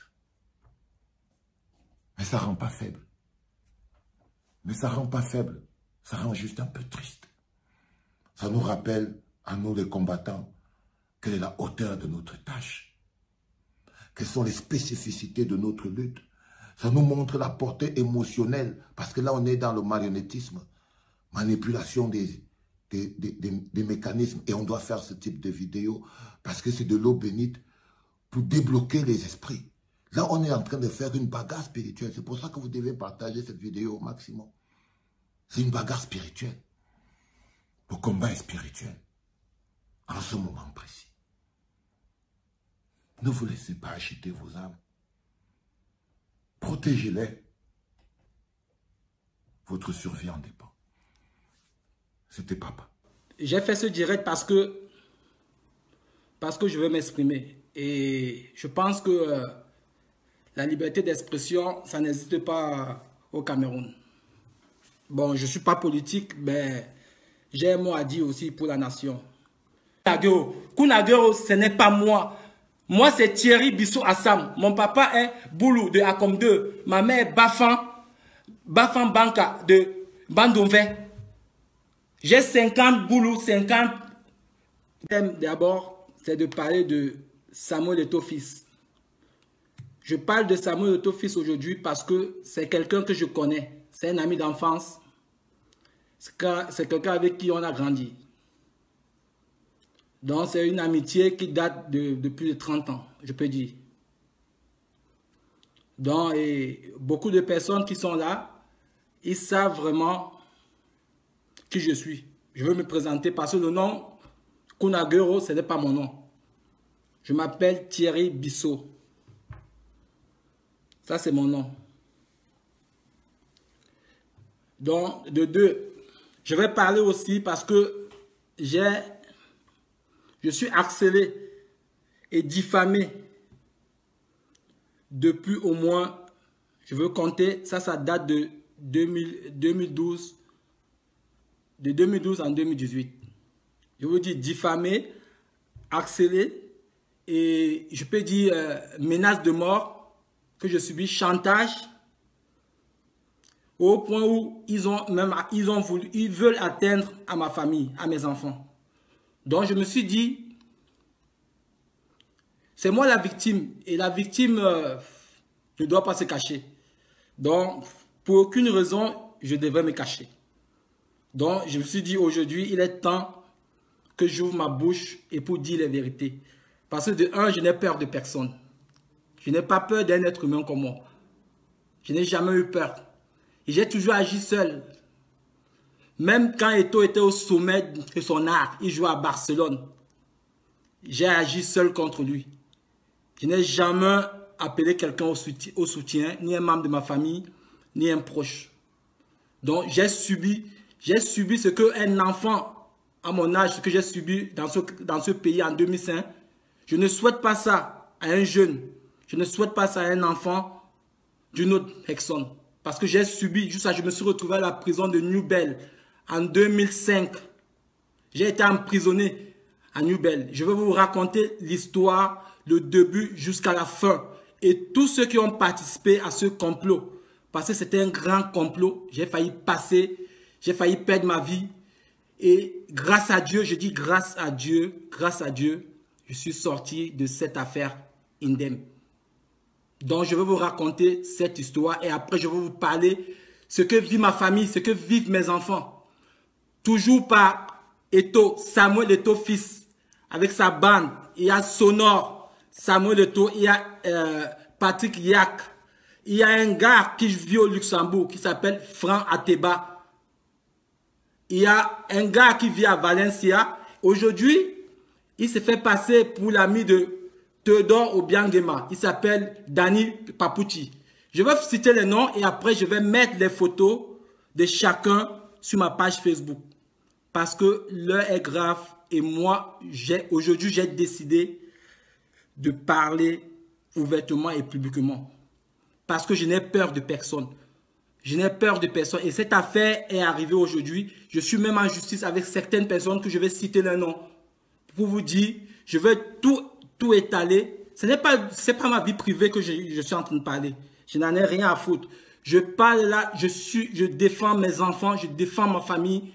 Mais ça rend pas faible. Mais ça rend pas faible. Ça rend juste un peu triste. Ça nous rappelle, à nous les combattants, quelle est la hauteur de notre tâche. Quelles sont les spécificités de notre lutte. Ça nous montre la portée émotionnelle. Parce que là, on est dans le marionnettisme. Manipulation des mécanismes. Et on doit faire ce type de vidéo. Parce que c'est de l'eau bénite pour débloquer les esprits. Là, on est en train de faire une bagarre spirituelle. C'est pour ça que vous devez partager cette vidéo au maximum. C'est une bagarre spirituelle. Le combat est spirituel. En ce moment précis. Ne vous laissez pas acheter vos âmes. Protégez-les. Votre survie en dépend. C'était papa. J'ai fait ce direct parce que je veux m'exprimer. Et je pense que la liberté d'expression, ça n'existe pas au Cameroun. Bon, je ne suis pas politique, mais j'ai un mot à dire aussi pour la nation. Kounagero, ce n'est pas moi. Moi, c'est Thierry Bissot Assam. Mon papa est Boulou de Akom 2. Ma mère est Bafan Banka de Bandonvé. J'ai 50 Boulou, 50. Le thème d'abord, c'est de parler de Samuel Eto'o fils. Je parle de Samuel Eto'o fils aujourd'hui parce que c'est quelqu'un que je connais. C'est un ami d'enfance. C'est quelqu'un avec qui on a grandi. Donc, c'est une amitié qui date de plus de 30 ans, je peux dire. Donc, et beaucoup de personnes qui sont là, ils savent vraiment qui je suis. Je veux me présenter parce que le nom Kounagero, ce n'est pas mon nom. Je m'appelle Thierry Bissot. Ça, c'est mon nom. Donc, de deux, je vais parler aussi parce que je suis harcelé et diffamé depuis au moins, je veux compter, ça date de 2012, de 2012 en 2018. Je veux dire diffamé, harcelé et je peux dire menace de mort que je subis, chantage, au point où ils veulent atteindre à ma famille, à mes enfants. Donc je me suis dit, c'est moi la victime. Et la victime ne doit pas se cacher. Donc, pour aucune raison, je devrais me cacher. Donc, je me suis dit aujourd'hui, il est temps que j'ouvre ma bouche et pour dire les vérités. Parce que de un, je n'ai peur de personne. Je n'ai pas peur d'un être humain comme moi. Je n'ai jamais eu peur. Et j'ai toujours agi seul. Même quand Eto'o était au sommet de son art, il jouait à Barcelone. J'ai agi seul contre lui. Je n'ai jamais appelé quelqu'un au soutien, ni un membre de ma famille, ni un proche. Donc j'ai subi ce qu'un enfant à mon âge, ce que j'ai subi dans ce pays en 2005. Je ne souhaite pas ça à un jeune. Je ne souhaite pas ça à un enfant d'une autre personne. Parce que j'ai subi, juste ça, je me suis retrouvé à la prison de New Bell en 2005. J'ai été emprisonné à New Bell. Je vais vous raconter l'histoire, le début jusqu'à la fin. Et tous ceux qui ont participé à ce complot, parce que c'était un grand complot, j'ai failli perdre ma vie. Et grâce à Dieu, je dis grâce à Dieu, je suis sorti de cette affaire indemne. Donc je vais vous raconter cette histoire et après je vais vous parler ce que vit ma famille, ce que vivent mes enfants. Toujours par Eto'o, Samuel Eto'o fils, avec sa bande. Il y a Sonore, Samuel Eto'o, il y a Patrick Yak. Il y a un gars qui vit au Luxembourg qui s'appelle Franck Ateba. Il y a un gars qui vit à Valencia. Aujourd'hui, il s'est fait passer pour l'ami de Théodore Obiangema. Il s'appelle Dani Papouti. Je vais citer les noms et après je vais mettre les photos de chacun sur ma page Facebook. Parce que l'heure est grave et moi, aujourd'hui, j'ai décidé de parler ouvertement et publiquement. Parce que je n'ai peur de personne. Je n'ai peur de personne. Et cette affaire est arrivée aujourd'hui. Je suis même en justice avec certaines personnes que je vais citer leur nom. Pour vous dire, je vais tout étaler. Ce n'est pas ma vie privée que je suis en train de parler. Je n'en ai rien à foutre. Je parle là, je défends mes enfants, je défends ma famille.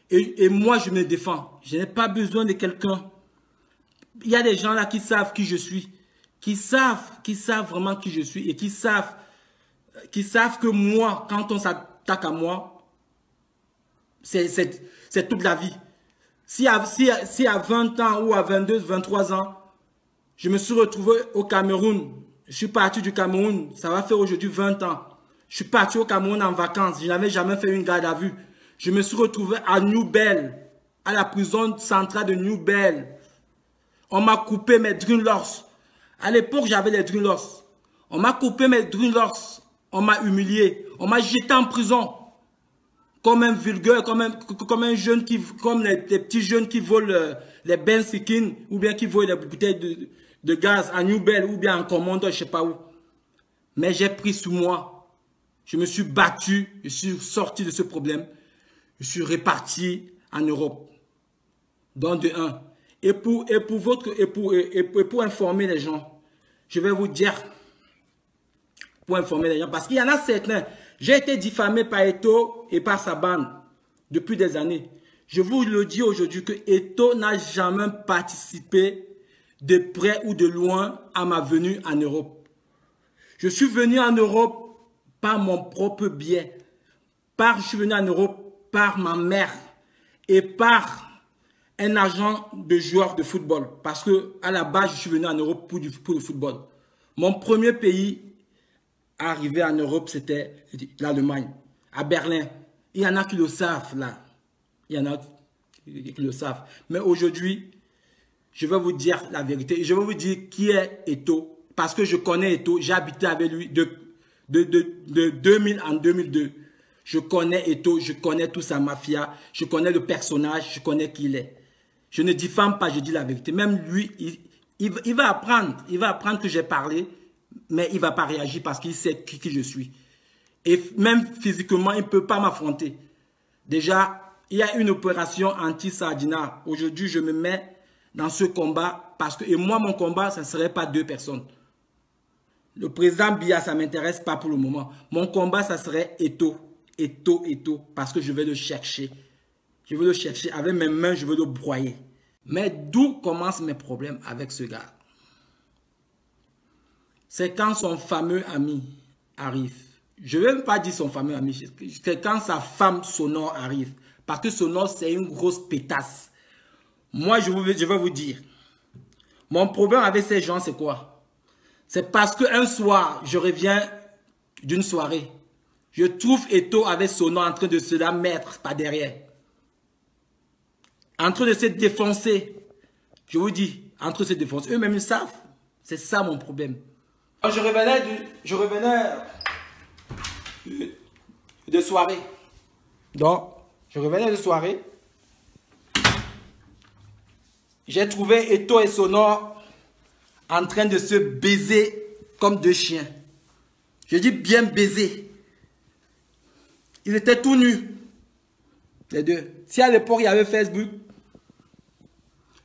Et moi, je me défends. Je n'ai pas besoin de quelqu'un. Il y a des gens là qui savent qui je suis. Qui savent vraiment qui je suis. Et qui savent que moi, quand on s'attaque à moi, c'est toute la vie. Si à 20 ans ou à 22, 23 ans, je me suis retrouvé au Cameroun. Je suis parti du Cameroun. Ça va faire aujourd'hui 20 ans. Je suis parti au Cameroun en vacances. Je n'avais jamais fait une garde à vue. Je me suis retrouvé à New Bell, à la prison centrale de New Bell. On m'a coupé mes dreadlocks. À l'époque, j'avais les dreadlocks. On m'a coupé mes dreadlocks. On m'a humilié. On m'a jeté en prison. Comme un vulgaire, comme un jeune comme les petits jeunes qui volent les bensikins ou bien qui volent les bouteilles de gaz à New Bell ou bien en Commando, je ne sais pas où. Mais j'ai pris sur moi. Je me suis battu. Je suis sorti de ce problème. Je suis reparti en Europe. Donc de un. Et pour informer les gens, je vais vous dire, pour informer les gens, parce qu'il y en a certains, j'ai été diffamé par Eto et par sa bande depuis des années. Je vous le dis aujourd'hui que Eto n'a jamais participé de près ou de loin à ma venue en Europe. Je suis venu en Europe par mon propre biais. Je suis venu en Europe par ma mère et par un agent de joueur de football. Parce que à la base, je suis venu en Europe pour le football. Mon premier pays arrivé en Europe, c'était l'Allemagne, à Berlin. Il y en a qui le savent là. Il y en a qui le savent. Mais aujourd'hui, je vais vous dire la vérité. Je vais vous dire qui est Eto. Parce que je connais Eto. J'ai habité avec lui de 2000 en 2002. Je connais Eto, je connais toute sa mafia, je connais le personnage, je connais qui il est. Je ne diffame pas, je dis la vérité. Même lui, il va apprendre que j'ai parlé, mais il ne va pas réagir parce qu'il sait qui je suis. Et même physiquement, il ne peut pas m'affronter. Déjà, il y a une opération anti-Sardina. Aujourd'hui, je me mets dans ce combat parce que, et moi, mon combat, ça ne serait pas 2 personnes. Le président Biya, ça ne m'intéresse pas pour le moment. Mon combat, ça serait Eto. Eto, parce que je vais le chercher. Je veux le chercher avec mes mains, je veux le broyer. Mais d'où commencent mes problèmes avec ce gars? C'est quand son fameux ami arrive. Je ne vais même pas dire son fameux ami, c'est quand sa femme Sonore arrive. Parce que Sonore, c'est une grosse pétasse. Moi, je vais vous dire, mon problème avec ces gens, c'est quoi? C'est parce qu'un soir, je reviens d'une soirée. Je trouve Eto avec Sonore en train de se la mettre par derrière. En train de se défoncer. Je vous dis, en train de se défoncer. Eux-mêmes, ils savent. C'est ça mon problème. Je revenais de soirée. Donc, je revenais de soirée. J'ai trouvé Eto et Sonore en train de se baiser comme 2 chiens. Je dis bien baiser. Ils étaient tout nus. Les 2. Si à l'époque il y avait Facebook,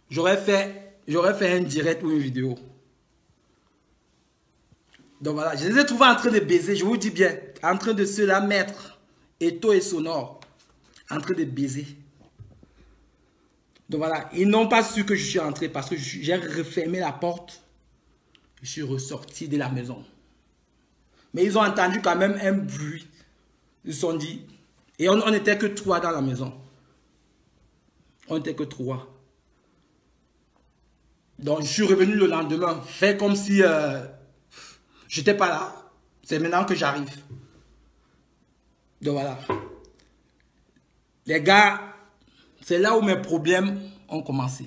j'aurais fait un direct ou une vidéo. Donc voilà, je les ai trouvés en train de baiser, je vous dis bien, en train de se la mettre. Eto et Sonore, en train de baiser. Donc voilà, ils n'ont pas su que je suis entré parce que j'ai refermé la porte. Je suis ressorti de la maison. Mais ils ont entendu quand même un bruit. Ils se sont dit, et on n'était que 3 dans la maison. On n'était que 3. Donc je suis revenu le lendemain, fait comme si je n'étais pas là. C'est maintenant que j'arrive. Donc voilà. Les gars, c'est là où mes problèmes ont commencé.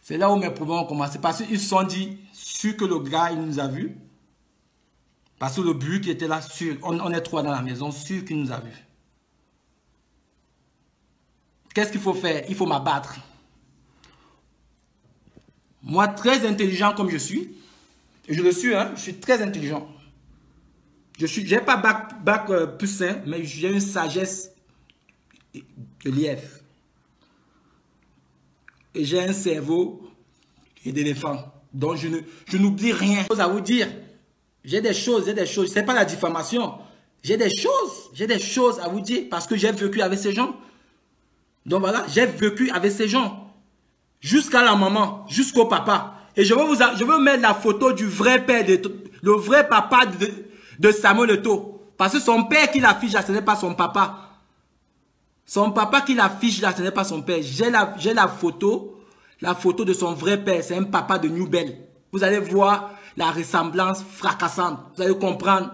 C'est là où mes problèmes ont commencé. Parce qu'ils se sont dit, sûr que le gars, il nous a vus. Parce que le but qui était là, sûr, on est trois dans la maison, sûr qu'il nous a vus. Qu'est-ce qu'il faut faire? Il faut m'abattre. Moi, très intelligent comme je suis, et je le suis, hein, je suis très intelligent. Je n'ai pas bac plus sain, mais j'ai une sagesse de lièvre. Et j'ai un cerveau d'éléphant. Donc je n'oublie rien. J'ai des choses à vous dire. J'ai des choses. Ce n'est pas la diffamation. J'ai des choses à vous dire parce que j'ai vécu avec ces gens. Donc voilà, j'ai vécu avec ces gens. Jusqu'à la maman, jusqu'au papa. Et je veux mettre la photo du vrai père, le vrai papa de Samuel Eto'o. Parce que son père qui l'affiche là, ce n'est pas son papa. Son papa qui l'affiche là, ce n'est pas son père. J'ai la photo de son vrai père. C'est un papa de New Bell. Vous allez voir la ressemblance fracassante. Vous allez comprendre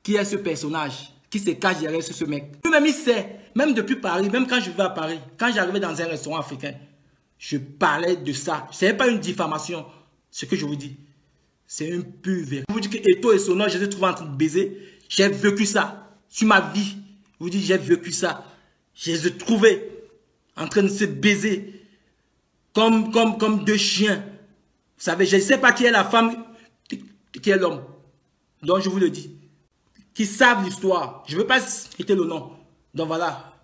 qui est ce personnage, qui se cache derrière ce mec. Lui-même, il sait, même depuis Paris, même quand je vivais à Paris, quand j'arrivais dans un restaurant africain, je parlais de ça. Ce n'est pas une diffamation, ce que je vous dis. C'est une pure vérité. Je vous dis que Eto'o et Sono, je les ai trouvés en train de baiser. J'ai vécu ça sur ma vie. Je vous dis, j'ai vécu ça. Je les ai trouvés en train de se baiser comme deux chiens. Vous savez, je ne sais pas qui est la femme, qui est l'homme. Donc, je vous le dis. Qui savent l'histoire. Je ne veux pas citer le nom. Donc, voilà.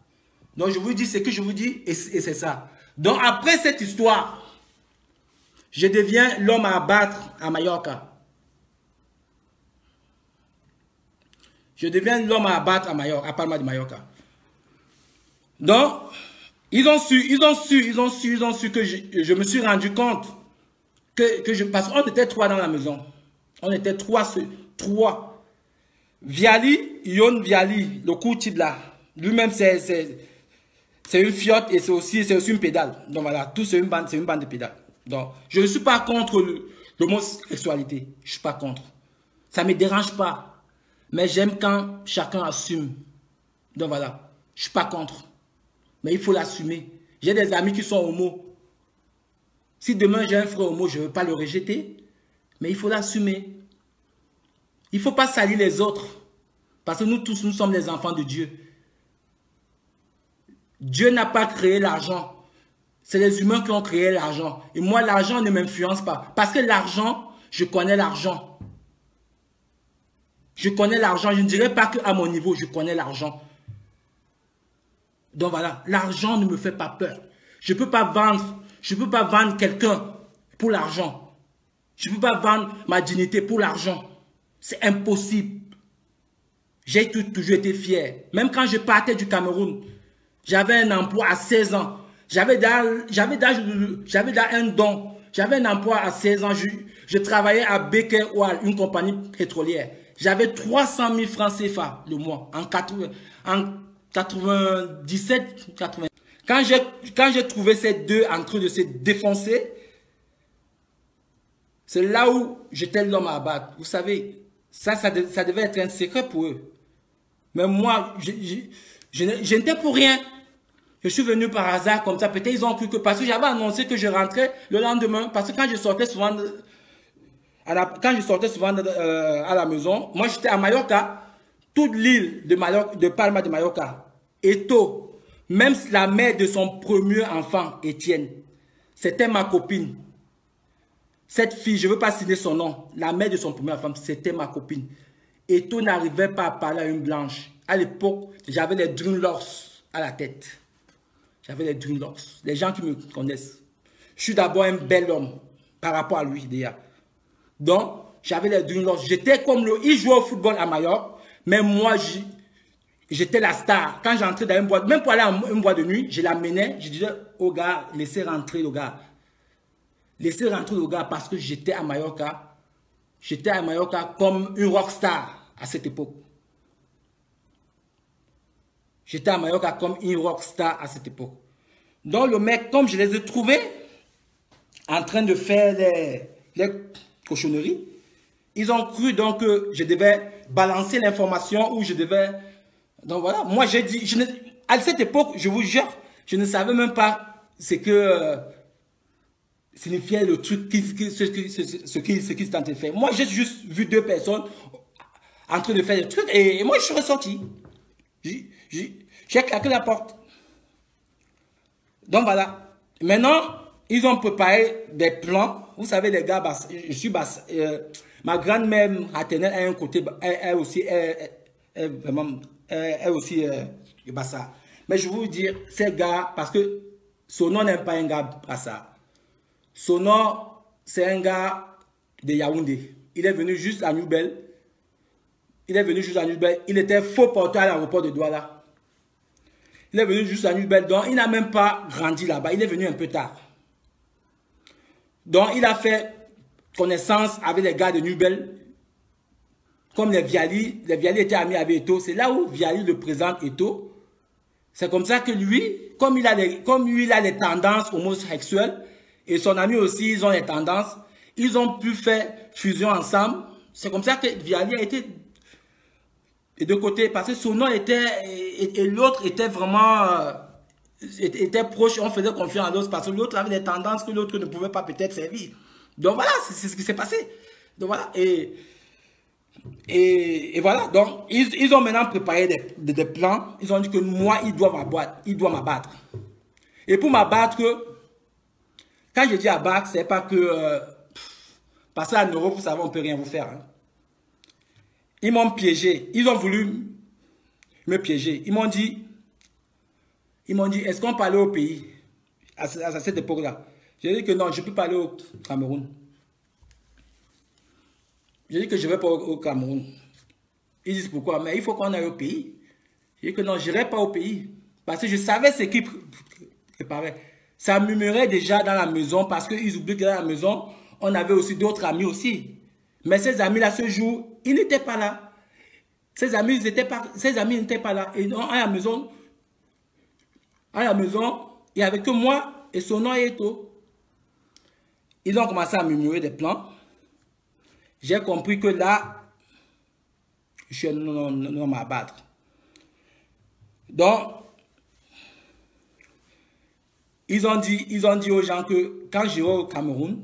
Donc, je vous dis ce que je vous dis et c'est ça. Donc, après cette histoire, je deviens l'homme à abattre à Mallorca. Je deviens l'homme à abattre à Palma de Mallorca. Donc, ils ont su que je me suis rendu compte parce qu'on était trois dans la maison. On était trois. Viali, Yon Viali, le coup type là. Lui-même, c'est une fiotte et c'est aussi une pédale. Donc voilà, tout c'est une bande de pédales. Donc, je ne suis pas contre l'homosexualité. Je ne suis pas contre. Ça ne me dérange pas. Mais j'aime quand chacun assume. Donc voilà, je ne suis pas contre. Mais il faut l'assumer. J'ai des amis qui sont homo. Si demain j'ai un frère homo, je ne veux pas le rejeter. Mais il faut l'assumer. Il ne faut pas salir les autres. Parce que nous tous, nous sommes les enfants de Dieu. Dieu n'a pas créé l'argent. C'est les humains qui ont créé l'argent. Et moi, l'argent ne m'influence pas. Parce que l'argent, je connais l'argent. Je connais l'argent. Je ne dirais pas qu'à mon niveau, je connais l'argent. Donc voilà, l'argent ne me fait pas peur. Je ne peux pas vendre quelqu'un pour l'argent. Je ne peux pas vendre ma dignité pour l'argent. C'est impossible. J'ai toujours été fier. Même quand je partais du Cameroun, j'avais un emploi à 16 ans. J'avais un don. J'avais un emploi à 16 ans. Je travaillais à Baker Oil, une compagnie pétrolière. J'avais 300 000 francs CFA le mois en 97, 80. Quand j'ai trouvé ces deux en train de se défoncer, c'est là où j'étais l'homme à abattre. Vous savez, ça devait être un secret pour eux. Mais moi, je n'étais pour rien. Je suis venu par hasard comme ça. Peut-être ils ont cru que parce que j'avais annoncé que je rentrais le lendemain. Parce que quand je sortais souvent à la maison, moi j'étais à Mallorca, toute l'île de Palma de Mallorca, Eto'o, même la mère de son premier enfant, Étienne, c'était ma copine. Cette fille, je ne veux pas citer son nom, la mère de son premier enfant, c'était ma copine. Eto'o n'arrivait pas à parler à une blanche. À l'époque, j'avais les dreadlocks à la tête. J'avais les dreadlocks. Les gens qui me connaissent. Je suis d'abord un bel homme par rapport à lui déjà. Donc, j'avais les dreadlocks. J'étais comme il jouait au football à Mallorca, mais moi, j'étais la star. Quand j'entrais dans une boîte, même pour aller à une boîte de nuit, je l'amenais, je disais au gars, laissez rentrer le gars. Laissez rentrer le gars parce que j'étais à Mallorca. J'étais à Mallorca comme une rockstar à cette époque. J'étais à Mallorca comme une rockstar à cette époque. Donc le mec, comme je les ai trouvés en train de faire les cochonneries, ils ont cru donc que je devais balancer l'information ou je devais... Donc voilà, moi j'ai dit... à cette époque, je vous jure, je ne savais même pas ce que signifiait le truc, ce qu'ils étaient en train de faire. Moi, j'ai juste vu deux personnes en train de faire des trucs et moi, je suis ressorti. J'ai claqué la porte. Donc voilà. Maintenant, ils ont préparé des plans. Vous savez, les gars, je suis ma grand-mère maternelle a un côté, elle aussi, elle aussi, Bassa. Mais je vais vous dire, ces gars, parce que Sono n'est pas un gars Bassa. Sono, c'est un gars de Yaoundé. Il est venu juste à Nouvelle. Il est venu juste à Nouvelle. Il était faux porteur à l'aéroport de Douala. Il est venu juste à Nouvelle. Donc, il n'a même pas grandi là-bas. Il est venu un peu tard. Donc, il a fait connaissance avec les gars de Nouvelle. Comme les Viali. Les Viali étaient amis avec Eto. C'est là où Viali le présente Eto. C'est comme ça que lui, comme il a les tendances homosexuelles, et son ami aussi, ils ont les tendances, ils ont pu faire fusion ensemble. C'est comme ça que Viali a été de deux côtés, parce que son nom était, et l'autre était vraiment, était proche, on faisait confiance à l'autre, parce que l'autre avait des tendances que l'autre ne pouvait pas peut-être servir. Donc voilà, c'est ce qui s'est passé. Donc voilà, et voilà, donc ils ont maintenant préparé des plans. Ils ont dit que moi, il doit m'abattre. Et pour m'abattre, quand je dis abattre, c'est pas que passer à Europe, vous savez, on peut rien vous faire. Hein. Ils m'ont piégé. Ils ont voulu me piéger. Ils m'ont dit, est-ce qu'on peut aller au pays à cette époque-là? J'ai dit que non, je ne peux pas aller au Cameroun. J'ai dit que je ne vais pas au Cameroun. Ils disent pourquoi? Mais il faut qu'on aille au pays. J'ai dit que non, je n'irai pas au pays. Parce que je savais ce qui préparait. Ça murmurait déjà dans la maison parce qu'ils oublient que dans la maison, on avait aussi d'autres amis aussi. Mais ces amis-là, ce jour, ils n'étaient pas là. Ces amis n'étaient pas là. Et donc, à la maison, il n'y avait que moi et Sono et Eto. Ils ont commencé à murmurer des plans. J'ai compris que là, je suis un homme à battre. Donc, ils ont dit aux gens que quand j'irai au Cameroun,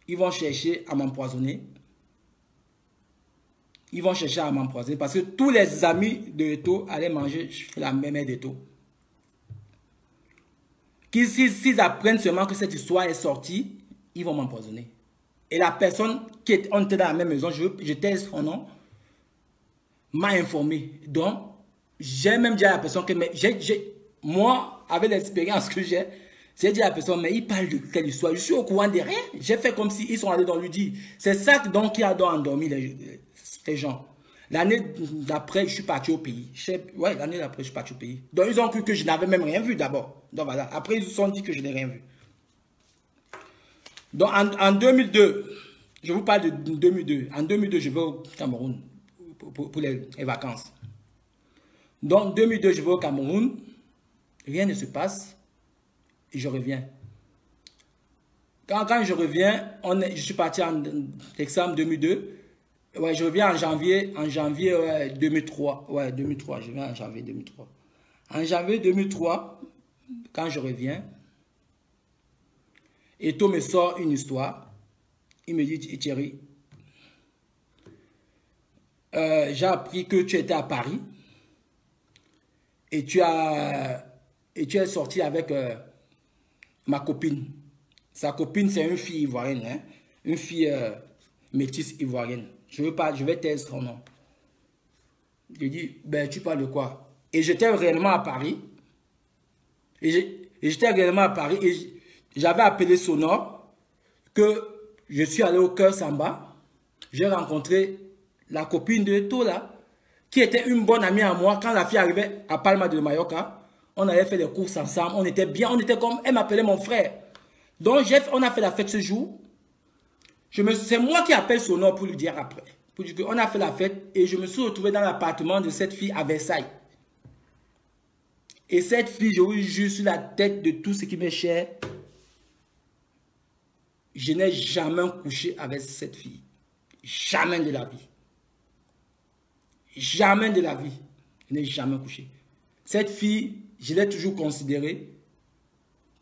ils vont chercher à m'empoisonner. Ils vont chercher à m'empoisonner parce que tous les amis de Eto allaient manger la même d'Eto. S'ils apprennent seulement que cette histoire est sortie, ils vont m'empoisonner. Et la personne qui était dans la même maison, je taise son nom, m'a informé. Donc, j'ai même dit à la personne que moi, avec l'expérience que j'ai dit à la personne, mais il parle de quelle histoire? Je suis au courant de rien. J'ai fait comme s'ils sont allés dans lui dire. C'est ça donc qui a endormi les gens. L'année d'après, je suis parti au pays. Ouais, l'année d'après, je suis parti au pays. Donc, ils ont cru que je n'avais même rien vu d'abord. Donc, voilà. Après, ils se sont dit que je n'ai rien vu. Donc, en 2002, je vous parle de 2002. En 2002, je vais au Cameroun pour les vacances. Donc, en 2002, je vais au Cameroun. Rien ne se passe. Et je reviens. Quand je reviens, je suis parti en décembre 2002. Ouais, je reviens en janvier 2003. Ouais, 2003. Je viens en janvier 2003. En janvier 2003, quand je reviens, Eto me sort une histoire. Il me dit, Thierry, j'ai appris que tu étais à Paris et tu es sorti avec ma copine. Sa copine, c'est une fille ivoirienne, hein? Une fille métisse ivoirienne. Je vais taire son nom. Je dis, ben tu parles de quoi? Et j'étais réellement à Paris. Et j'étais réellement à Paris et j'avais appelé Sonor que je suis allé au Cœur Samba. J'ai rencontré la copine de Eto là, qui était une bonne amie à moi. Quand la fille arrivait à Palma de Mallorca, on avait fait des courses ensemble. On était bien, on était comme, elle m'appelait mon frère. Donc on a fait la fête ce jour. C'est moi qui appelle Sonor pour lui dire après. Pour dire qu'on a fait la fête et je me suis retrouvé dans l'appartement de cette fille à Versailles. Et cette fille, je vous jure sur la tête de tout ce qui m'est cher, je n'ai jamais couché avec cette fille. Jamais de la vie. Jamais de la vie. Je n'ai jamais couché. Cette fille, je l'ai toujours considérée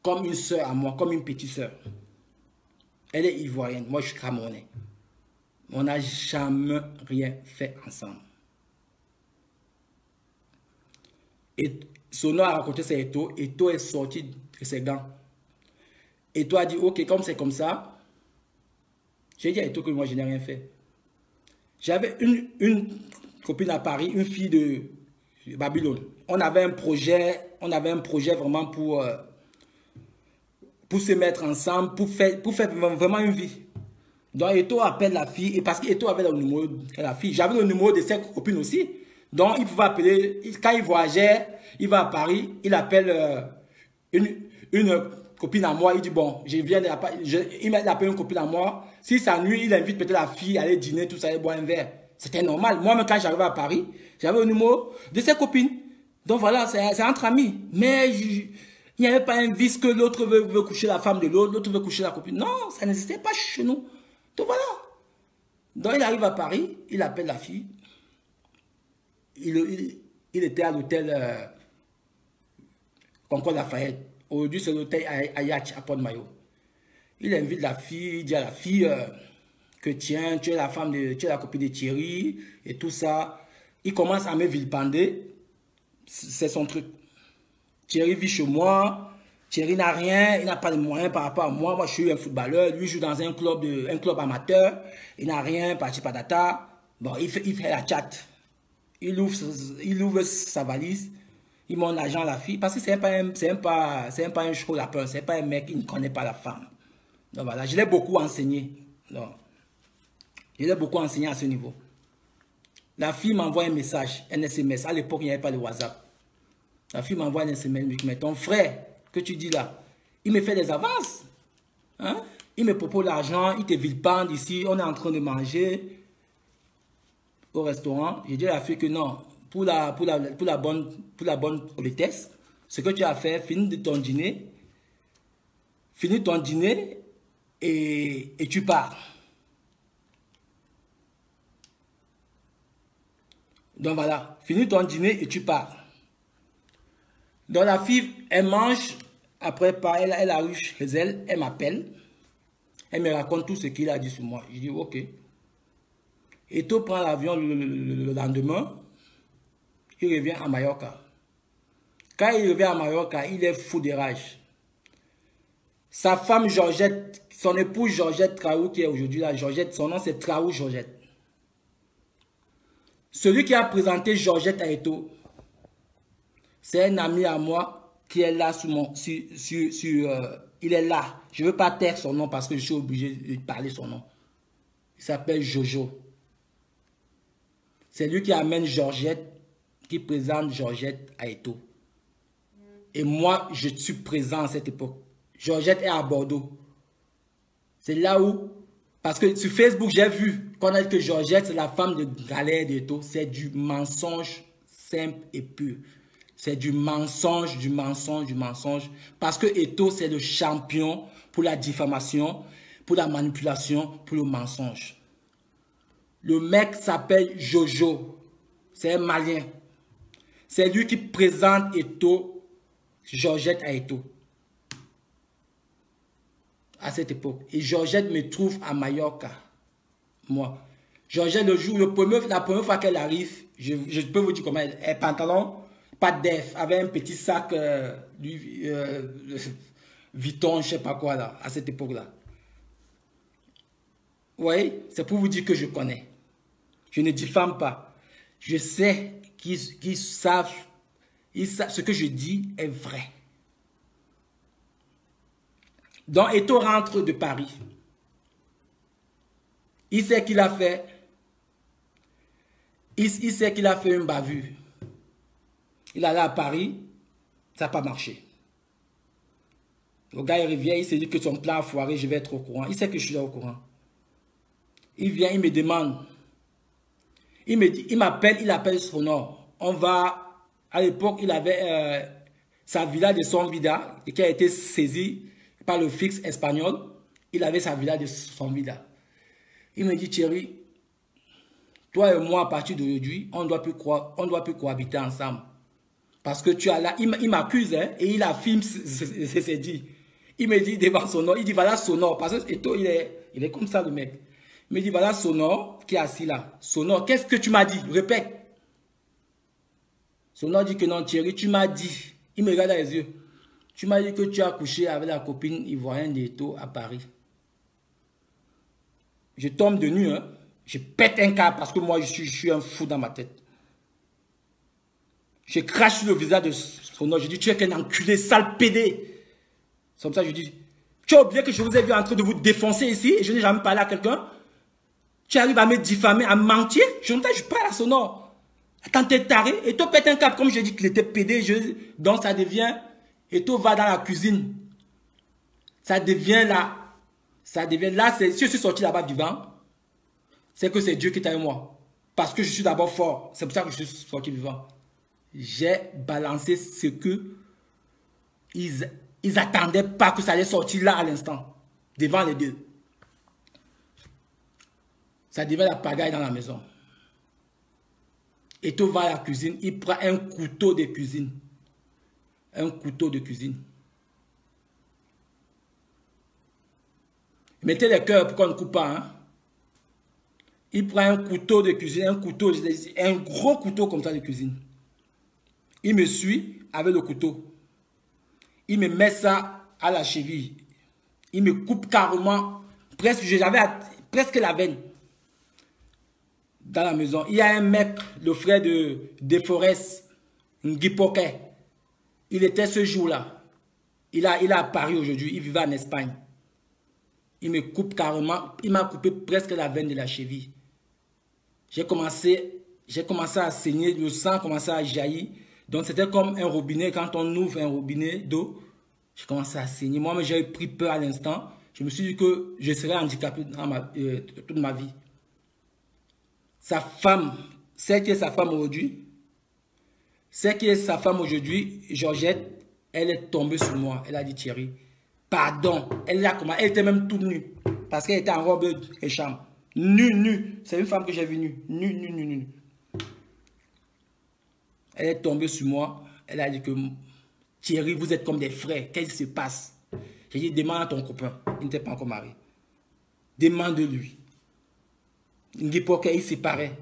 comme une soeur à moi, comme une petite soeur. Elle est ivoirienne, moi je suis camerounais. On n'a jamais rien fait ensemble. Et Sono a raconté ça à Eto. Eto est sorti de ses gants. Eto a dit, ok, comme c'est comme ça, j'ai dit à Eto que moi je n'ai rien fait. J'avais une copine à Paris, une fille de Babylone. On avait un projet vraiment pour se mettre ensemble, pour faire vraiment une vie. Donc Eto appelle la fille, et parce qu'Eto avait le numéro de la fille, j'avais le numéro de ses copines aussi. Donc il pouvait appeler, quand il voyageait, il va à Paris, il appelle une copine à moi, il dit bon, il appelle une copine à moi, si ça nuit, il invite peut-être la fille à aller dîner, tout ça, aller boire un verre. C'était normal. Moi-même, quand j'arrivais à Paris, j'avais le numéro de ses copines. Donc voilà, c'est entre amis. Mais il n'y avait pas un vice que l'autre veut coucher la femme de l'autre, l'autre veut coucher la copine. Non, ça n'existait pas chez nous. Donc voilà. Donc il arrive à Paris, il appelle la fille. Il était à l'hôtel Concorde Lafayette. Aujourd'hui, c'est l'hôtel Ayach à Port-de-Maillot. Il invite la fille, il dit à la fille que tiens, tu es la copine de Thierry et tout ça. Il commence à me vilipender. C'est son truc. Thierry vit chez moi. Thierry n'a rien, il n'a pas de moyens par rapport à moi. Moi, je suis un footballeur. Lui, il joue dans un club amateur. Il n'a rien, parti patata. Bon, il fait la chatte. Il ouvre sa valise. Il montre l'argent à la fille. Parce que c'est pas un chaud lapin. C'est pas un mec qui ne connaît pas la femme. Donc voilà, je l'ai beaucoup enseigné. Donc, je l'ai beaucoup enseigné à ce niveau. La fille m'envoie un message, un SMS. À l'époque, il n'y avait pas de WhatsApp. La fille m'envoie un SMS. Mais ton frère, que tu dis là, il me fait des avances. Hein? Il me propose l'argent, il te vilipende ici. On est en train de manger au restaurant. J'ai dit à la fille que non, pour la bonne politesse, ce que tu as fait, finis ton dîner et tu pars. Donc voilà, finis ton dîner et tu pars. Donc la fille, elle mange, après elle arrive chez elle, elle m'appelle, elle me raconte tout ce qu'il a dit sur moi. Je dis ok. Eto prend l'avion le lendemain, il revient à Mallorca. Quand il revient à Mallorca, il est fou de rage. Sa femme Georgette, son épouse Georgette Traou, qui est aujourd'hui là, Georgette, son nom c'est Traou Georgette. Celui qui a présenté Georgette à Eto, c'est un ami à moi qui est là il est là. Je ne veux pas taire son nom parce que je suis obligé de parler son nom. Il s'appelle Jojo. C'est lui qui amène Georgette, qui présente Georgette à Eto. Et moi, je suis présent à cette époque. Georgette est à Bordeaux. C'est là où... Parce que sur Facebook, j'ai vu qu'on a dit que Georgette, c'est la femme de galère d'Eto. C'est du mensonge simple et pur. C'est du mensonge, du mensonge, du mensonge. Parce que Eto, c'est le champion pour la diffamation, pour la manipulation, pour le mensonge. Le mec s'appelle Jojo. C'est un Malien. C'est lui qui présente Eto, Georgette à Eto. À cette époque. Et Georgette me trouve à Mallorca. Moi. Georgette, la première fois qu'elle arrive, je peux vous dire comment elle pantalon, pas de def, avec un petit sac Vuitton, je sais pas quoi là, à cette époque-là. Vous voyez, c'est pour vous dire que je connais. Je ne diffame pas. Je sais qu'ils savent, ce que je dis est vrai. Donc, Eto rentre de Paris. Il sait qu'il a fait. Il sait qu'il a fait une bavure. Il est allé à Paris. Ça n'a pas marché. Le gars, il revient. Il s'est dit que son plan a foiré. Je vais être au courant. Il sait que je suis là au courant. Il vient, il me demande. Il me dit, il m'appelle, il appelle son nom. On va. À l'époque, il avait sa villa de son vida qui a été saisie par le fixe espagnol. Il avait sa villa de son vida. Il me dit, Thierry, toi et moi, à partir d'aujourd'hui, on ne doit plus cohabiter ensemble. Parce que tu as là, il m'accuse, hein, et il affirme, c'est dit. Il me dit devant Sonor, il dit voilà Sonor, parce que Eto, il est comme ça le mec. Il me dit voilà Sonor qui est assis là. Sonor, qu'est-ce que tu m'as dit? Répète. Sonor dit que non, Thierry, tu m'as dit. Il me regarde dans les yeux. Tu m'as dit que tu as couché avec la copine ivoirienne d'Eto à Paris. Je tombe de nu, hein. Je pète un câble parce que moi, je suis un fou dans ma tête. Je crache sur le visage de Sonor. Je dis, tu es qu'un enculé, sale pédé. C'est comme ça, je dis, tu as oublié que je vous ai vu en train de vous défoncer ici et je n'ai jamais parlé à quelqu'un. Tu arrives à me diffamer, à me mentir. Je parle à Sonor. Attends, t'es taré. Et toi, pète un câble, comme j'ai dit qu'il était pédé. Donc, ça devient... Et toi, va dans la cuisine. Ça devient là. Ça devient là. Si je suis sorti là-bas vivant, c'est que c'est Dieu qui est avec moi. Parce que je suis d'abord fort. C'est pour ça que je suis sorti vivant. J'ai balancé ce que ils attendaient pas que ça allait sortir là à l'instant. Devant les deux. Ça devient la pagaille dans la maison. Et toi, va à la cuisine. Il prend un couteau de cuisine. Un couteau de cuisine. Mettez les cœurs pour qu'on ne coupe pas. Hein? Il prend un couteau de cuisine, un gros couteau comme ça de cuisine. Il me suit avec le couteau. Il me met ça à la cheville. Il me coupe carrément. J'avais presque la veine. Dans la maison. Il y a un mec, le frère de Deforest, Nguy Poquet. Il était ce jour-là. Il a à Paris aujourd'hui. Il vivait en Espagne. Il me coupe carrément. Il m'a coupé presque la veine de la cheville. J'ai commencé à saigner. Le sang commençait à jaillir. Donc c'était comme un robinet. Quand on ouvre un robinet d'eau, j'ai commencé à saigner. Moi, j'ai pris peur à l'instant. Je me suis dit que je serais handicapé dans toute ma vie. Sa femme, celle qui est sa femme aujourd'hui, Georgette, elle est tombée sur moi. Elle a dit, Thierry, pardon. Elle était même toute nue. Parce qu'elle était en robe et chambre. Nue. C'est une femme que j'ai vue nue. Nue. Elle est tombée sur moi. Elle a dit que, Thierry, vous êtes comme des frères. Qu'est-ce qui se passe? J'ai dit, demande à ton copain. Il n'était pas encore marié. Demande-lui. Nguy Poquet, il séparait.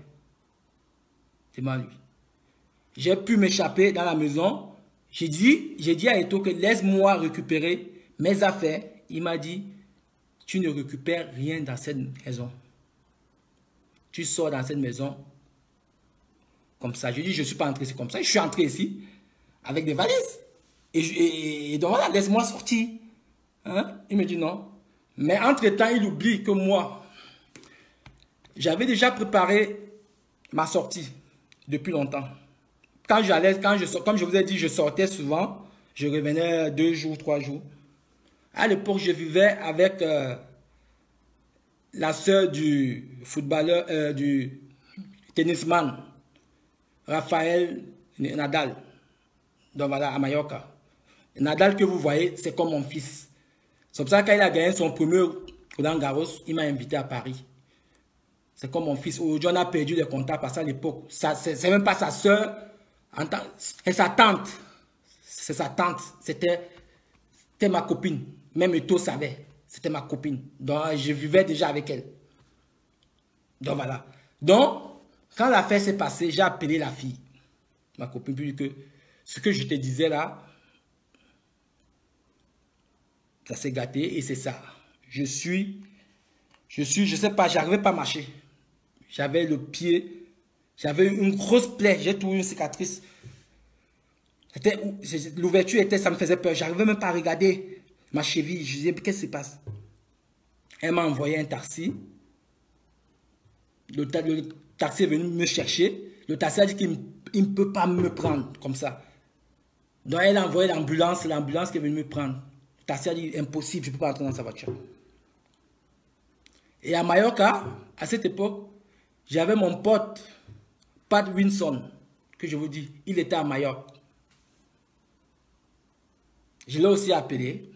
Demande-lui. J'ai pu m'échapper dans la maison. J'ai dit à Eto que laisse-moi récupérer mes affaires. Il m'a dit, tu ne récupères rien dans cette maison. Tu sors dans cette maison comme ça. Je dis, je ne suis pas entré ici comme ça. Je suis entré ici avec des valises. Et donc voilà, laisse-moi sortir. Hein? Il me dit non. Mais entre-temps, il oublie que moi, j'avais déjà préparé ma sortie depuis longtemps. Comme je vous ai dit, je sortais souvent. Je revenais 2 jours, 3 jours. À l'époque, je vivais avec la sœur du footballeur, du tennisman, Raphaël Nadal. Donc voilà, à Mallorca. Nadal que vous voyez, c'est comme mon fils. C'est pour ça que quand il a gagné son premier Roland Garros, il m'a invité à Paris. C'est comme mon fils. Aujourd'hui, on a perdu les contacts parce qu'à l'époque, c'est même pas sa sœur, c'est sa tante. C'est sa tante. C'était ma copine. Même Eto savait. C'était ma copine. Donc, je vivais déjà avec elle. Donc, voilà. Donc, quand l'affaire s'est passée, j'ai appelé la fille. Ma copine, puis que ce que je te disais là, ça s'est gâté et c'est ça. Je sais pas, j'arrivais pas à marcher. J'avais le pied, j'avais une grosse plaie, j'ai trouvé une cicatrice. L'ouverture était, ça me faisait peur. J'arrivais même pas à regarder ma cheville. Je disais, qu'est-ce qui se passe? Elle m'a envoyé un taxi. Le taxi est venu me chercher. Le taxi a dit qu'il ne peut pas me prendre comme ça. Donc elle a envoyé l'ambulance, l'ambulance qui est venue me prendre. Le taxi a dit, impossible, je ne peux pas entrer dans sa voiture. Et à Mallorca, à cette époque, j'avais mon pote, Pat Winson, que je vous dis, il était à Mallorca. Je l'ai aussi appelé.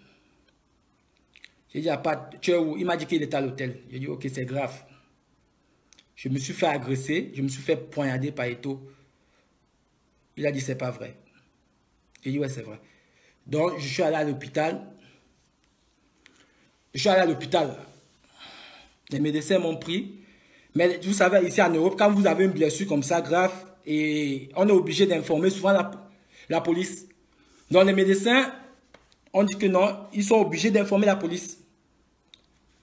J'ai dit à Pat, tu es où? Il m'a dit qu'il était à l'hôtel. J'ai dit, ok, c'est grave. Je me suis fait agresser, je me suis fait poignarder par Eto. Il a dit, c'est pas vrai. J'ai dit, ouais, c'est vrai. Donc, je suis allé à l'hôpital. Je suis allé à l'hôpital. Les médecins m'ont pris. Mais vous savez, ici en Europe, quand vous avez une blessure comme ça, grave, et on est obligé d'informer souvent la police. Donc, les médecins ont dit que non, ils sont obligés d'informer la police.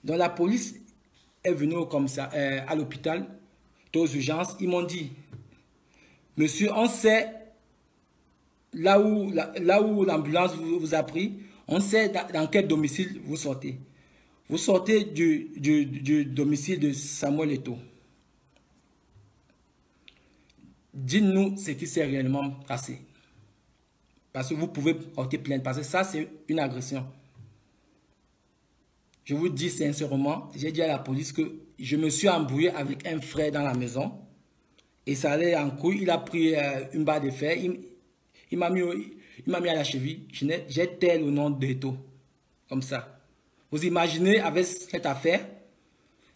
Donc, la police est venue comme ça, à l'hôpital, aux urgences. Ils m'ont dit, monsieur, on sait là où l'ambulance vous a pris, on sait dans quel domicile vous sortez. Vous sortez du domicile de Samuel Eto'o. Dites-nous ce qui s'est réellement passé. Parce que vous pouvez porter plainte. Parce que ça, c'est une agression. Je vous dis sincèrement, j'ai dit à la police que je me suis embrouillé avec un frère dans la maison. Et ça allait en couille. Il a pris une barre de fer. Il m'a mis à la cheville. J'ai tel au nom d'Eto'o. Comme ça. Vous imaginez, avec cette affaire,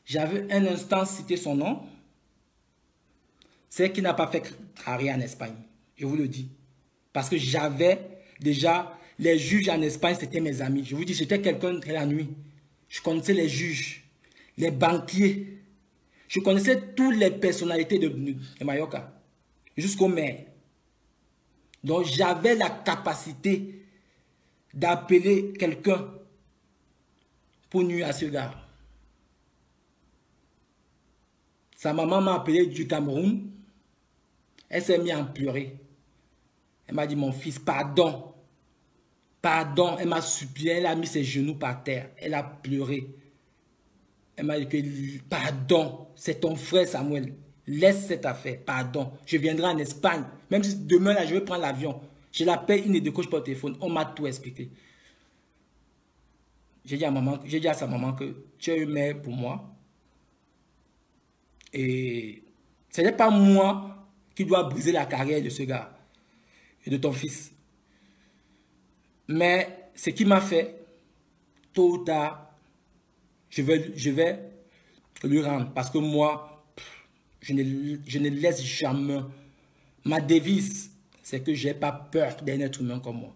j'avais un instant cité son nom. C'est qu'il n'a pas fait carrière en Espagne. Je vous le dis. Parce que j'avais déjà les juges en Espagne, c'était mes amis. Je vous dis, j'étais quelqu'un de la nuit. Je connaissais les juges, les banquiers. Je connaissais toutes les personnalités de Mallorca, jusqu'au maire. Donc, j'avais la capacité d'appeler quelqu'un pour nuire à ce gars. Sa maman m'a appelé du Cameroun. Elle s'est mise à pleurer. Elle m'a dit, mon fils, pardon. Pardon. Elle m'a supplié. Elle a mis ses genoux par terre. Elle a pleuré. Elle m'a dit que, pardon, c'est ton frère Samuel. Laisse cette affaire. Pardon. Je viendrai en Espagne. Même si demain, là, je vais prendre l'avion. Je l'appelle, il ne décroche pas au téléphone. On m'a tout expliqué. J'ai dit à sa maman que tu es une mère pour moi. Et ce n'est pas moi qui dois briser la carrière de ce gars et de ton fils. Mais ce qui m'a fait, tôt ou tard, je vais lui rendre. Parce que moi, je ne laisse jamais. Ma devise, c'est que je n'ai pas peur d'un être humain comme moi.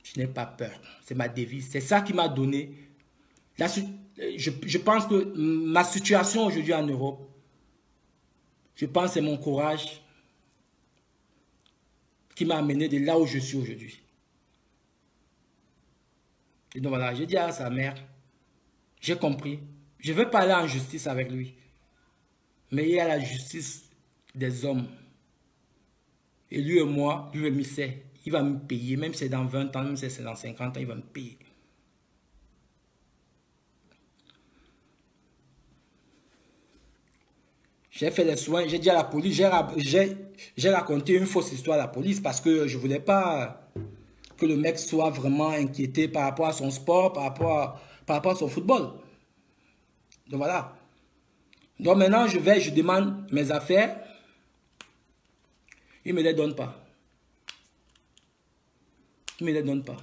Je n'ai pas peur. C'est ma devise. C'est ça qui m'a donné. Je pense que ma situation aujourd'hui en Europe, je pense que c'est mon courage qui m'a amené de là où je suis aujourd'hui. Et donc voilà, j'ai dit à sa mère, j'ai compris. Je veux parler en justice avec lui. Mais il y a la justice des hommes. Et lui et moi, lui et Missé, il va me payer, même si c'est dans 20 ans, même si c'est dans 50 ans, il va me payer. J'ai fait les soins, j'ai dit à la police, j'ai raconté une fausse histoire à la police parce que je ne voulais pas que le mec soit vraiment inquiété par rapport à son sport, par rapport à son football. Donc voilà. Donc maintenant, je demande mes affaires. Il ne me les donne pas. Il ne me les donne pas.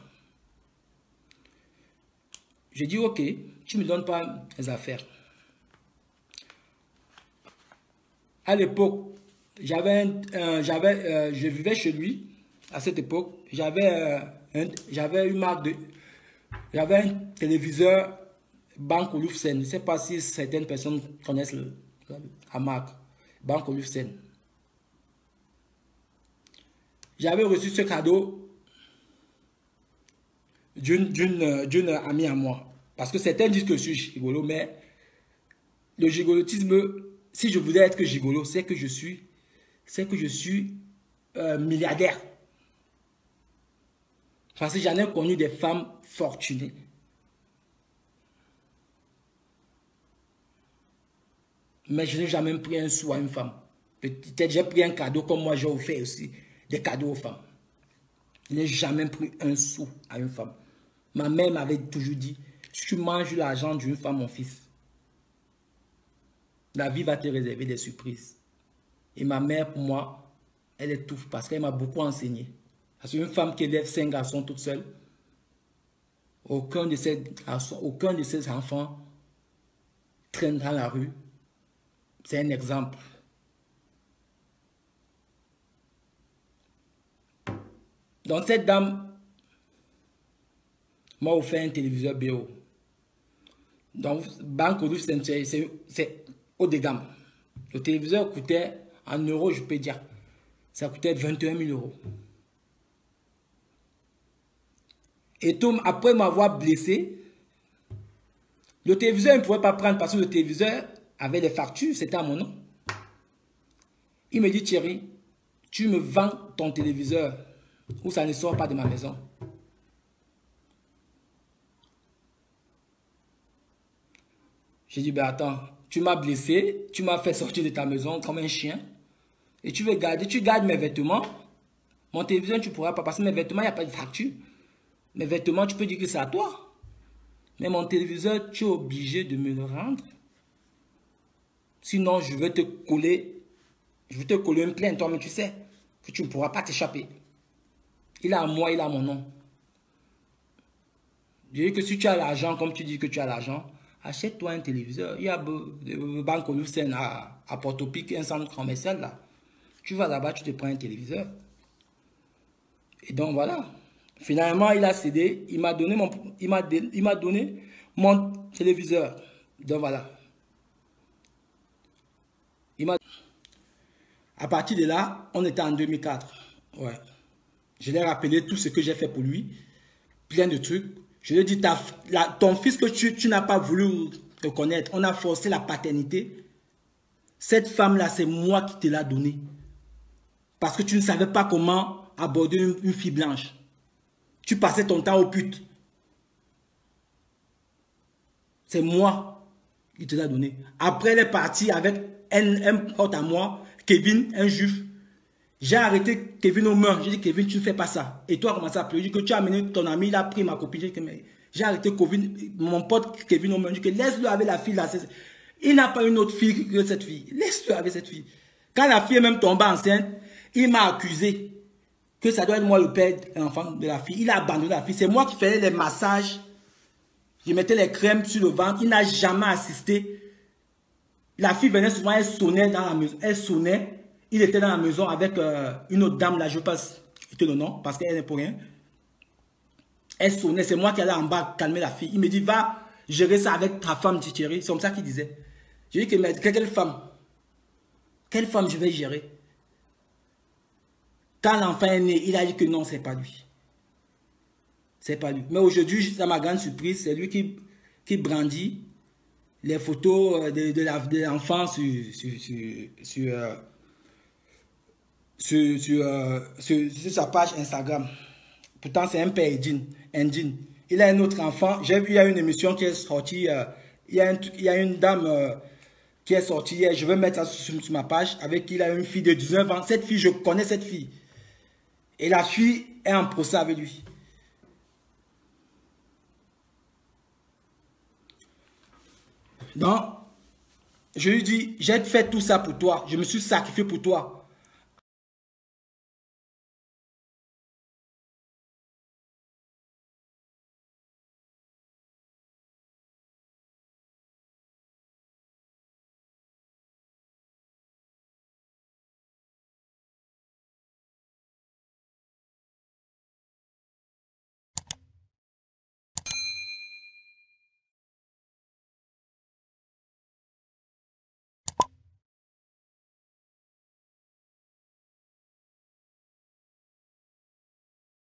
J'ai dit, ok, tu ne me donnes pas mes affaires. À l'époque, je vivais chez lui. À cette époque, j'avais une marque de... J'avais un téléviseur Banque Olufsen. Je ne sais pas si certaines personnes connaissent la marque Banque Olufsen. J'avais reçu ce cadeau d'une amie à moi. Parce que certains disent que je suis gigolo, mais le gigolotisme, si je voulais être gigolo, c'est que je suis milliardaire. Parce que j'en ai connu des femmes fortunées. Mais je n'ai jamais pris un sou à une femme. Peut-être j'ai pris un cadeau comme moi j'ai offert aussi des cadeaux aux femmes. Je n'ai jamais pris un sou à une femme. Ma mère m'avait toujours dit, si tu manges l'argent d'une femme, mon fils, la vie va te réserver des surprises. Et ma mère, pour moi, elle est tout parce qu'elle m'a beaucoup enseigné. Parce qu'une femme qui élève 5 garçons toute seule, aucun de ces enfants traîne dans la rue. C'est un exemple. Donc cette dame m'a offert un téléviseur BO. Donc Banque Oduf, c'est haut de gamme. Le téléviseur coûtait, en euros je peux dire, ça coûtait 21 000 euros. Et tout, après m'avoir blessé, le téléviseur il ne pouvait pas prendre parce que le téléviseur avait des factures, c'était à mon nom. Il me dit, Thierry, tu me vends ton téléviseur ou ça ne sort pas de ma maison. J'ai dit, ben attends, tu m'as blessé, tu m'as fait sortir de ta maison comme un chien et tu veux garder, tu gardes mes vêtements. Mon téléviseur, tu ne pourras pas passer mes vêtements, il n'y a pas de facture. Mes vêtements, tu peux dire que c'est à toi. Mais mon téléviseur, tu es obligé de me le rendre. Sinon, je vais te coller une plainte, toi-même, tu sais que tu ne pourras pas t'échapper. Il a à moi, il a mon nom. Je dis que si tu as l'argent, comme tu dis que tu as l'argent, achète-toi un téléviseur. Il y a Banque Olufsen à Port-au-Pic, un centre commercial là. Tu vas là-bas, tu te prends un téléviseur. Et donc voilà. Finalement, il a cédé. Il m'a donné mon téléviseur. Donc voilà. À partir de là, on était en 2004. Ouais. Je l'ai rappelé tout ce que j'ai fait pour lui. Plein de trucs. Je lui ai dit, ton fils que tu n'as pas voulu reconnaître, on a forcé la paternité. Cette femme-là, c'est moi qui te l'ai donnée. Parce que tu ne savais pas comment aborder une fille blanche. Tu passais ton temps aux putes. C'est moi qui te l'ai donné. Après, elle est partie avec un pote à moi, Kevin, un juif. J'ai arrêté Kevin au mur. J'ai dit, Kevin, tu ne fais pas ça. Et toi, comment ça pleurer? J'ai dit que tu as amené ton ami, il a pris ma copine. J'ai arrêté Kevin, mon pote Kevin au mur. J'ai dit que laisse-le avec la fille là. Il n'a pas une autre fille que cette fille. Laisse-le avec cette fille. Quand la fille est même tombée enceinte, il m'a accusé que ça doit être moi le père de l'enfant de la fille. Il a abandonné la fille. C'est moi qui faisais les massages. Je mettais les crèmes sur le ventre. Il n'a jamais assisté. La fille venait souvent, elle sonnait dans la maison. Elle sonnait. Il était dans la maison avec une autre dame, là, je passe le nom, parce qu'elle n'est pour rien. Elle sonnait, c'est moi qui allais en bas calmer la fille. Il me dit, va gérer ça avec ta femme, Thierry. C'est comme ça qu'il disait. J'ai dit, mais quelle femme? Quelle femme je vais gérer? Quand l'enfant est né, il a dit que non, c'est pas lui. C'est pas lui. Mais aujourd'hui, à ma grande surprise, c'est lui qui brandit les photos de l'enfant sur sa page Instagram. Pourtant, c'est un père indien. Il a un autre enfant. J'ai vu, il y a une émission qui est sortie. Il y a une dame qui est sortie hier. Je vais mettre ça sur ma page. Avec qui il a une fille de 19 ans. Cette fille, je connais cette fille. Et la fille est en procès avec lui. Donc, je lui dis, j'ai fait tout ça pour toi. Je me suis sacrifié pour toi.